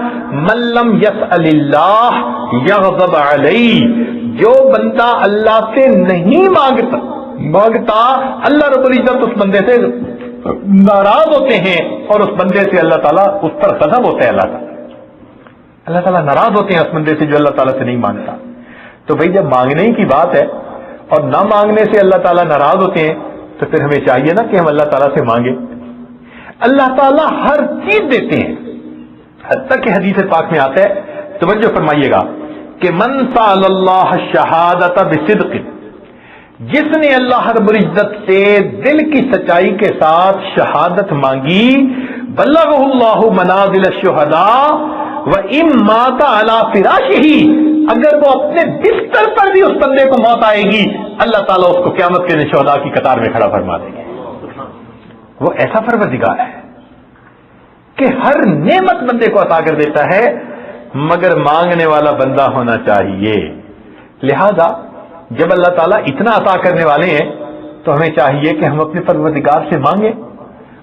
من لم یسأل اللہ یغضب علیہ، جو بندہ اللہ سے نہیں مانگتا اللہ رب العزت اس بندے سے ناراض ہوتے ہیں، اور اس بندے سے اللہ تعالیٰ اس پر غضب ہوتا ہے، اللہ تعالیٰ ناراض ہوتے ہیں اس بندے سے جو اللہ تعالیٰ سے نہیں مانگتا۔ تو بھئی جب مانگنے کی بات ہے اور نہ مانگنے سے اللہ تعالیٰ ناراض ہوتے ہیں، تو پھر ہمیں چاہیے نا کہ ہم اللہ تعالیٰ سے مانگیں۔ اللہ تعالیٰ ہر چیز دیتے ہیں، حتیٰ کہ حدیث پاک میں آتا ہے، توجہ فرمائیے گا، کہ من سأل اللہ الشہادۃ بصدق، جس نے اللہ رب العزت سے دل کی سچائی کے ساتھ شہادت مانگی، بلغہ اللہ منازل الشہداء وَإِن مَاتَ عَلَى فِرَاشِهِ، اگر وہ اپنے بستر پر بھی اس بندے کو موت آئے گی، اللہ تعالیٰ اس کو قیامت کے دن شہداء کی قطار میں کھڑا فرما دیں گے۔ وہ ایسا پروردگار ہے کہ ہر نعمت بندے کو عطا کر دیتا ہے، مگر مانگنے والا بندہ ہونا چاہیے۔ لہذا جب اللہ تعالیٰ اتنا عطا کرنے والے ہیں تو ہمیں چاہیے کہ ہم اپنے پروردگار سے مانگیں،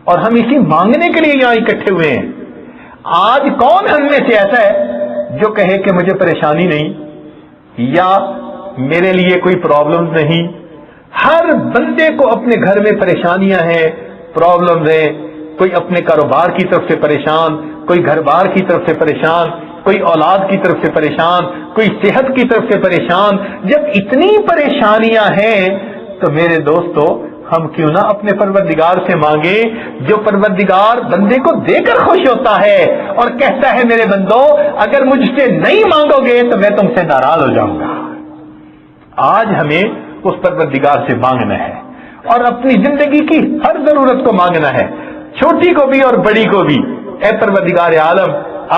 اور ہم اسی مانگنے کے لیے یہاں اکٹھے ہوئے ہیں۔ آج کون ہم میں سے ایسا ہے جو کہے کہ مجھے پریشانی نہیں یا میرے لیے کوئی پرابلم نہیں؟ ہر بندے کو اپنے گھر میں پریشانیاں ہیں، پرابلمز ہیں، کوئی اپنے کاروبار کی طرف سے پریشان، کوئی گھر بار کی طرف سے پریشان، کوئی اولاد کی طرف سے پریشان، کوئی صحت کی طرف سے پریشان۔ جب اتنی پریشانیاں ہیں تو میرے دوستو ہم کیوں نہ اپنے پروردگار سے مانگیں، جو پروردگار بندے کو دے کر خوش ہوتا ہے اور کہتا ہے میرے بندو اگر مجھ سے نہیں مانگو گے تو میں تم سے ناراض ہو جاؤں گا۔ آج ہمیں اس پروردگار سے مانگنا ہے اور اپنی زندگی کی ہر ضرورت کو مانگنا ہے، چھوٹی کو بھی اور بڑی کو بھی۔ اے پروردگار عالم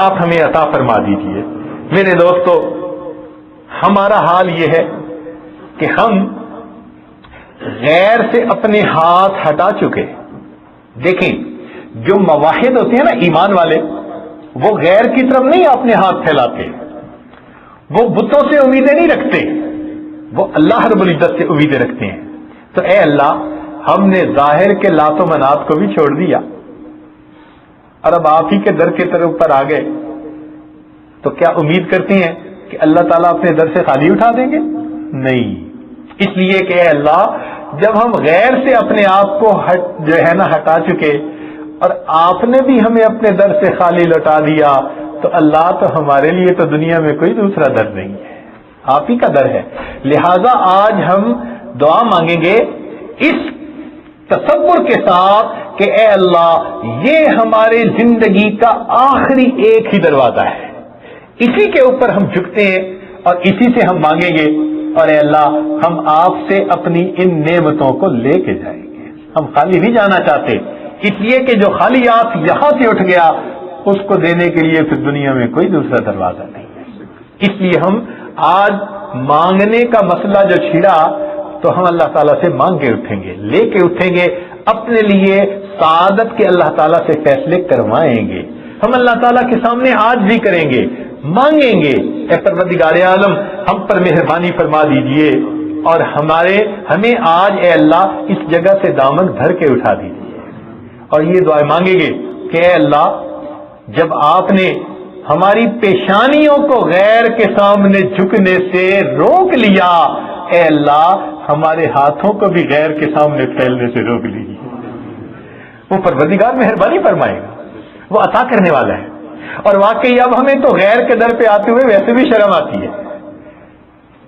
آپ ہمیں عطا فرما دیجئے۔ میرے دوستو ہمارا حال یہ ہے کہ ہم غیر سے اپنے ہاتھ ہٹا چکے۔ دیکھیں جو مواحد ہوتے ہیں نا ایمان والے، وہ غیر کی طرف نہیں اپنے ہاتھ پھیلاتے، وہ بتوں سے امیدیں نہیں رکھتے، وہ اللہ رب العزت سے امیدیں رکھتے ہیں۔ تو اے اللہ ہم نے ظاہر کے لات و منات کو بھی چھوڑ دیا اور اب آپ ہی کے در کے طرف پر آ گئے، تو کیا امید کرتے ہیں کہ اللہ تعالیٰ اپنے در سے خالی اٹھا دیں گے؟ نہیں۔ اس لیے کہ اے اللہ جب ہم غیر سے اپنے آپ کو ہٹا چکے اور آپ نے بھی ہمیں اپنے در سے خالی لوٹا دیا، تو اللہ تو ہمارے لیے تو دنیا میں کوئی دوسرا در نہیں ہے، آپ ہی کا در ہے۔ لہذا آج ہم دعا مانگیں گے اس تصور کے ساتھ کہ اے اللہ یہ ہمارے زندگی کا آخری ایک ہی دروازہ ہے، اسی کے اوپر ہم جھکتے ہیں اور اسی سے ہم مانگیں گے، اور اے اللہ ہم آپ سے اپنی ان نعمتوں کو لے کے جائیں گے، ہم خالی نہیں جانا چاہتے، اس لیے کہ جو خالی ہاتھ یہاں سے اٹھ گیا اس کو دینے کے لیے پھر دنیا میں کوئی دوسرا دروازہ نہیں ہے۔ اس لیے ہم آج مانگنے کا مسئلہ جو چھڑا تو ہم اللہ تعالیٰ سے مانگ کے اٹھیں گے، لے کے اٹھیں گے، اپنے لیے سعادت کے اللہ تعالیٰ سے فیصلے کروائیں گے۔ ہم اللہ تعالیٰ کے سامنے آج بھی کریں گے، مانگیں گے، اے پروردگار عالم ہم پر مہربانی فرما دیجئے اور ہمیں آج اے اللہ اس جگہ سے دامن دھر کے اٹھا دیجئے، اور یہ دعائیں مانگیں گے کہ اے اللہ جب آپ نے ہماری پیشانیوں کو غیر کے سامنے جھکنے سے روک لیا، اے اللہ ہمارے ہاتھوں کو بھی غیر کے سامنے پھیلنے سے روک لیجیے۔ وہ پروردگار مہربانی فرمائے گا، وہ عطا کرنے والا ہے۔ اور واقعی اب ہمیں تو غیر کے در پہ آتے ہوئے ویسے بھی شرم آتی ہے،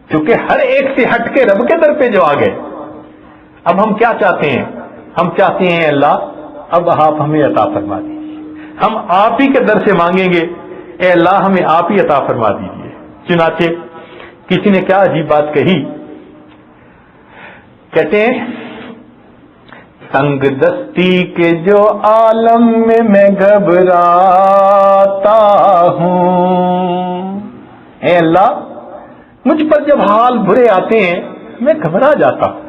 کیونکہ ہر ایک سے ہٹ کے رب کے در پہ جو آ گئے۔ اب ہم کیا چاہتے ہیں؟ ہم چاہتے ہیں اللہ اب آپ ہمیں عطا فرما دیجیے، ہم آپ ہی کے در سے مانگیں گے، اے اللہ ہمیں آپ ہی عطا فرما دیجیے۔ چنانچہ کسی نے کیا عجیب بات کہی، کہتے ہیں تنگ دستی کے جو عالم میں گھبراتا ہوں، اے اللہ مجھ پر جب حال برے آتے ہیں میں گھبرا جاتا ہوں۔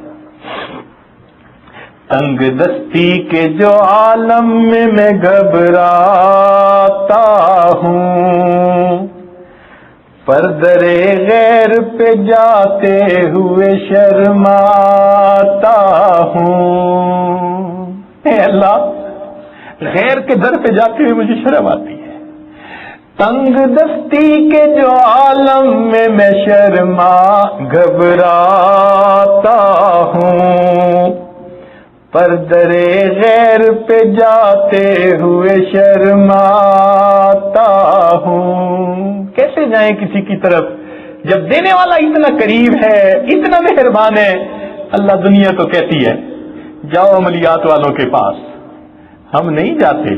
تنگ دستی کے جو عالم میں گھبراتا ہوں، پردرے غیر پہ جاتے ہوئے شرماتا ہوں۔ اے اللہ غیر کے در پہ جاتے ہوئے مجھے شرم آتی ہے۔ تنگ دستی کے جو عالم میں شرما گھبراتا ہوں، پردرے غیر پہ جاتے ہوئے شرماتا ہوں۔ کیسے جائیں کسی کی طرف جب دینے والا اتنا قریب ہے، اتنا مہربان ہے۔ اللہ دنیا تو کہتی ہے جاؤ عملیات والوں کے پاس، ہم نہیں جاتے۔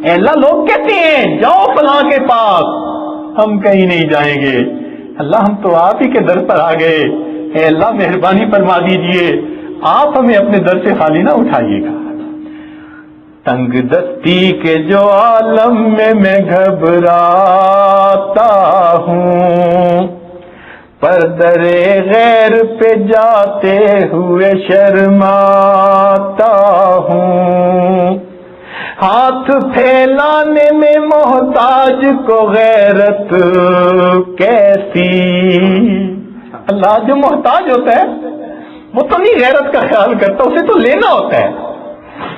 اے اللہ لوگ کہتے ہیں جاؤ فلاں کے پاس، ہم کہیں نہیں جائیں گے۔ اللہ ہم تو آپ ہی کے در پر آ گئے، اے اللہ مہربانی فرما دیجئے، آپ ہمیں اپنے در سے خالی نہ اٹھائیے گا۔ تنگ دستی کے جو عالم میں گھبراتا ہوں، پردرے غیر پہ جاتے ہوئے شرماتا ہوں۔ ہاتھ پھیلانے میں محتاج کو غیرت کیسی، اللہ جو محتاج ہوتا ہے وہ تو نہیں غیرت کا خیال کرتا، اسے تو لینا ہوتا ہے۔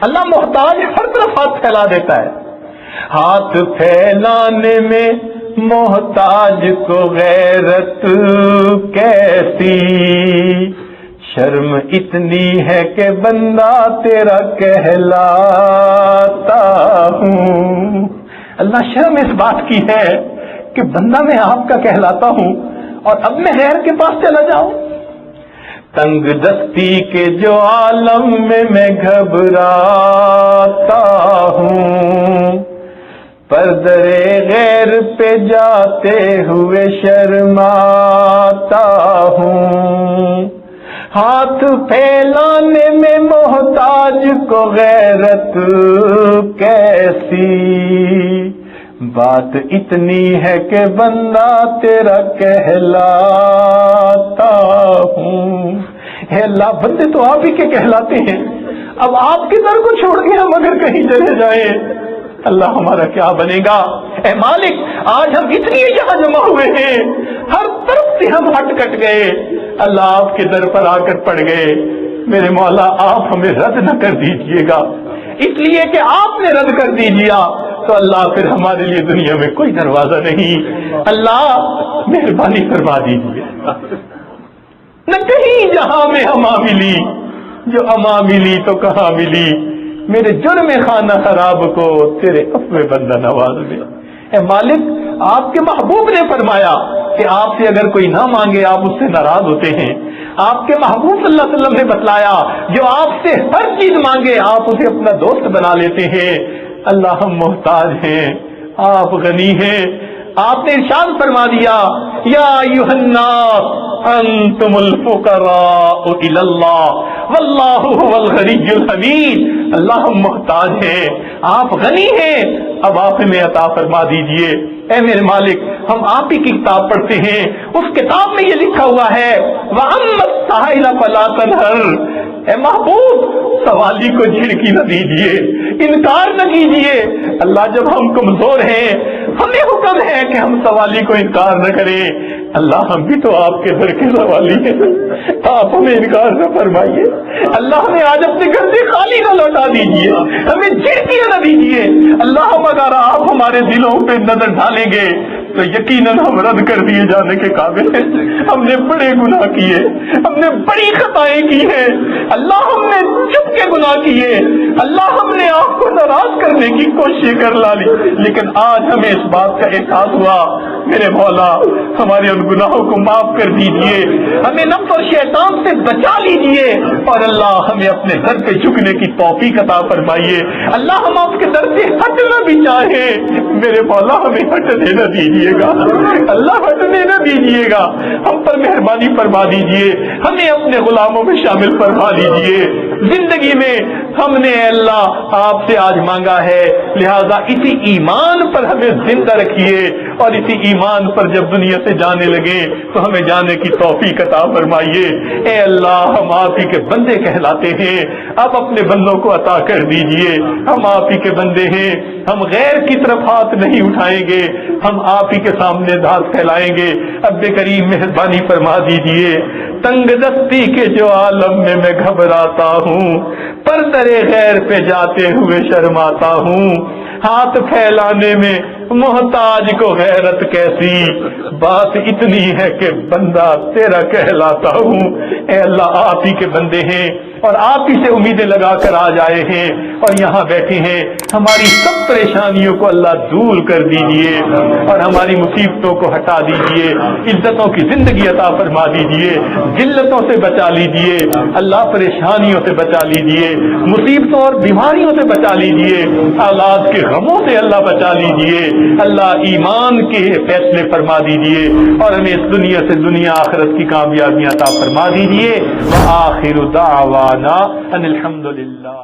اللہ محتاج ہر طرف ہاتھ پھیلا دیتا ہے۔ ہاتھ پھیلانے میں محتاج کو غیرت کیسی، شرم اتنی ہے کہ بندہ تیرا کہلاتا ہوں۔ اللہ شرم اس بات کی ہے کہ بندہ میں آپ کا کہلاتا ہوں اور اب میں غیر کے پاس چلا جاؤں۔ تنگ دستی کے جو عالم میں گھبراتا ہوں، پردرے غیر پہ جاتے ہوئے شرماتا ہوں۔ ہاتھ پھیلانے میں محتاج کو غیرت کیسی، بات اتنی ہے کہ بندہ تیرا کہلاتا ہوں۔ اے اللہ بندے تو آپ ہی کے کہلاتے ہیں، اب آپ کے در کو چھوڑ کے ہم اگر کہیں چلے جائیں اللہ ہمارا کیا بنے گا؟ اے مالک آج ہم اتنی یہاں جمع ہوئے ہیں، ہر طرف سے ہم ہٹ کٹ گئے، اللہ آپ کے در پر آ کر پڑ گئے۔ میرے مولا آپ ہمیں رد نہ کر دیجئے گا، اس لیے کہ آپ نے رد کر دیا تو اللہ پھر ہمارے لیے دنیا میں کوئی دروازہ نہیں۔ اللہ مہربانی فرما دیجئے، نہ کہیں جہاں میں ہما ملی، جو اما ملی تو کہاں ملی، میرے جرم خانہ خراب کو تیرے عفو بندہ نواز میں۔ اے مالک آپ کے محبوب نے فرمایا کہ آپ سے اگر کوئی نہ مانگے آپ اس سے ناراض ہوتے ہیں۔ آپ کے محبوب صلی اللہ علیہ وسلم نے بتلایا جو آپ سے ہر چیز مانگے آپ اسے اپنا دوست بنا لیتے ہیں۔ اللہ ہم محتاج ہیں، آپ غنی ہیں۔ آپ نے ارشاد فرما دیا یا ایھا الناس انتم الفقراء الی اللہ واللہ هو الغنی الحمید۔ اللہ ہم محتاج ہیں، آپ غنی ہیں، اب آپ ہمیں عطا فرما دیجئے۔ اے میرے مالک ہم آپ ہی کی کتاب پڑھتے ہیں، اس کتاب میں یہ لکھا ہوا ہے وَأَمَّا السَّائِلَ فَلَا تَنْهَرْ۔ اے محبوب سوالی کو جھڑکی نہ دیجئے، انکار نہ کیجئے۔ اللہ جب ہم کمزور ہیں ہمیں حکم ہے کہ ہم سوالی کو انکار نہ کریں۔ اللہ ہم بھی تو آپ کے در کے سوالی ہیں، آپ ہمیں انکار نہ فرمائیے۔ اللہ ہمیں آج اپنے گھر سے خالی نہ لوٹا دیجئے، ہمیں جھڑکیاں نہ دیجئے۔ اللہ اگر آپ ہمارے دلوں پہ نظر ڈالیں گے تو یقیناً ہم رد کر دیے جانے کے قابل ہیں. ہم نے بڑے گناہ کیے, ہم نے بڑی خطائیں کی ہیں اللہ, ہم نے چپ کے گناہ کیے اللہ, ہم نے آپ کو ناراض کرنے کی کوشش کر لی, لیکن آج ہمیں اس بات کا احساس ہوا میرے مولا ہمارے ان گناہوں کو معاف کر دیجئے, ہمیں نفس اور شیطان سے بچا لیجئے, اور اللہ ہمیں اپنے در پہ جھکنے کی توفیق عطا فرمائیے. اللہ ہم آپ کے در سے ہٹنا بھی چاہیں میرے مولا ہمیں ہٹنے نہ دیجیے گا, اللہ ہٹنے نہ دیجیے گا, ہم پر مہربانی فرما دیجیے, ہمیں اپنے غلاموں میں شامل فرما دیجیے. زندگی میں ہم نے اللہ آپ سے آج مانگا ہے, لہذا اسی ایمان پر ہمیں زندہ رکھیے, اور اسی ایمان پر جب دنیا سے جانے لگے تو ہمیں جانے کی توفیق عطا فرمائیے. اے اللہ ہم آپ ہی کے بندے کہلاتے ہیں, آپ اپنے بندوں کو عطا کر دیجئے. ہم آپ ہی کے بندے ہیں, ہم غیر کی طرف ہاتھ نہیں اٹھائیں گے, ہم آپ ہی کے سامنے ہاتھ پھیلائیں گے. رب کریم مہربانی فرما دیجئے. تنگ دستی کے جو عالم میں گھبراتا ہوں, پر درے غیر پہ جاتے ہوئے شرماتا ہوں, ہاتھ پھیلانے میں محتاج کو غیرت کیسی, بات اتنی ہے کہ بندہ تیرا کہلاتا ہوں. اے اللہ آپ ہی کے بندے ہیں اور آپ ہی سے امیدیں لگا کر آج آئے ہیں اور یہاں بیٹھے ہیں. ہماری سب پریشانیوں کو اللہ دور کر دیجئے اور ہماری مصیبتوں کو ہٹا دیجئے, عزتوں کی زندگی عطا فرما دیجئے, ذلتوں سے بچا لیجئے اللہ, پریشانیوں سے بچا لیجئے, مصیبتوں اور بیماریوں سے بچا لیجئے, اولاد کے غموں سے اللہ بچا لیجئے. اللہ ایمان کے فیصلے فرما دیجئے اور ہمیں اس دنیا سے دنیا آخرت کی کامیابیاں عطا فرما دیجئے. وآخر دعوانا ان الحمد للہ.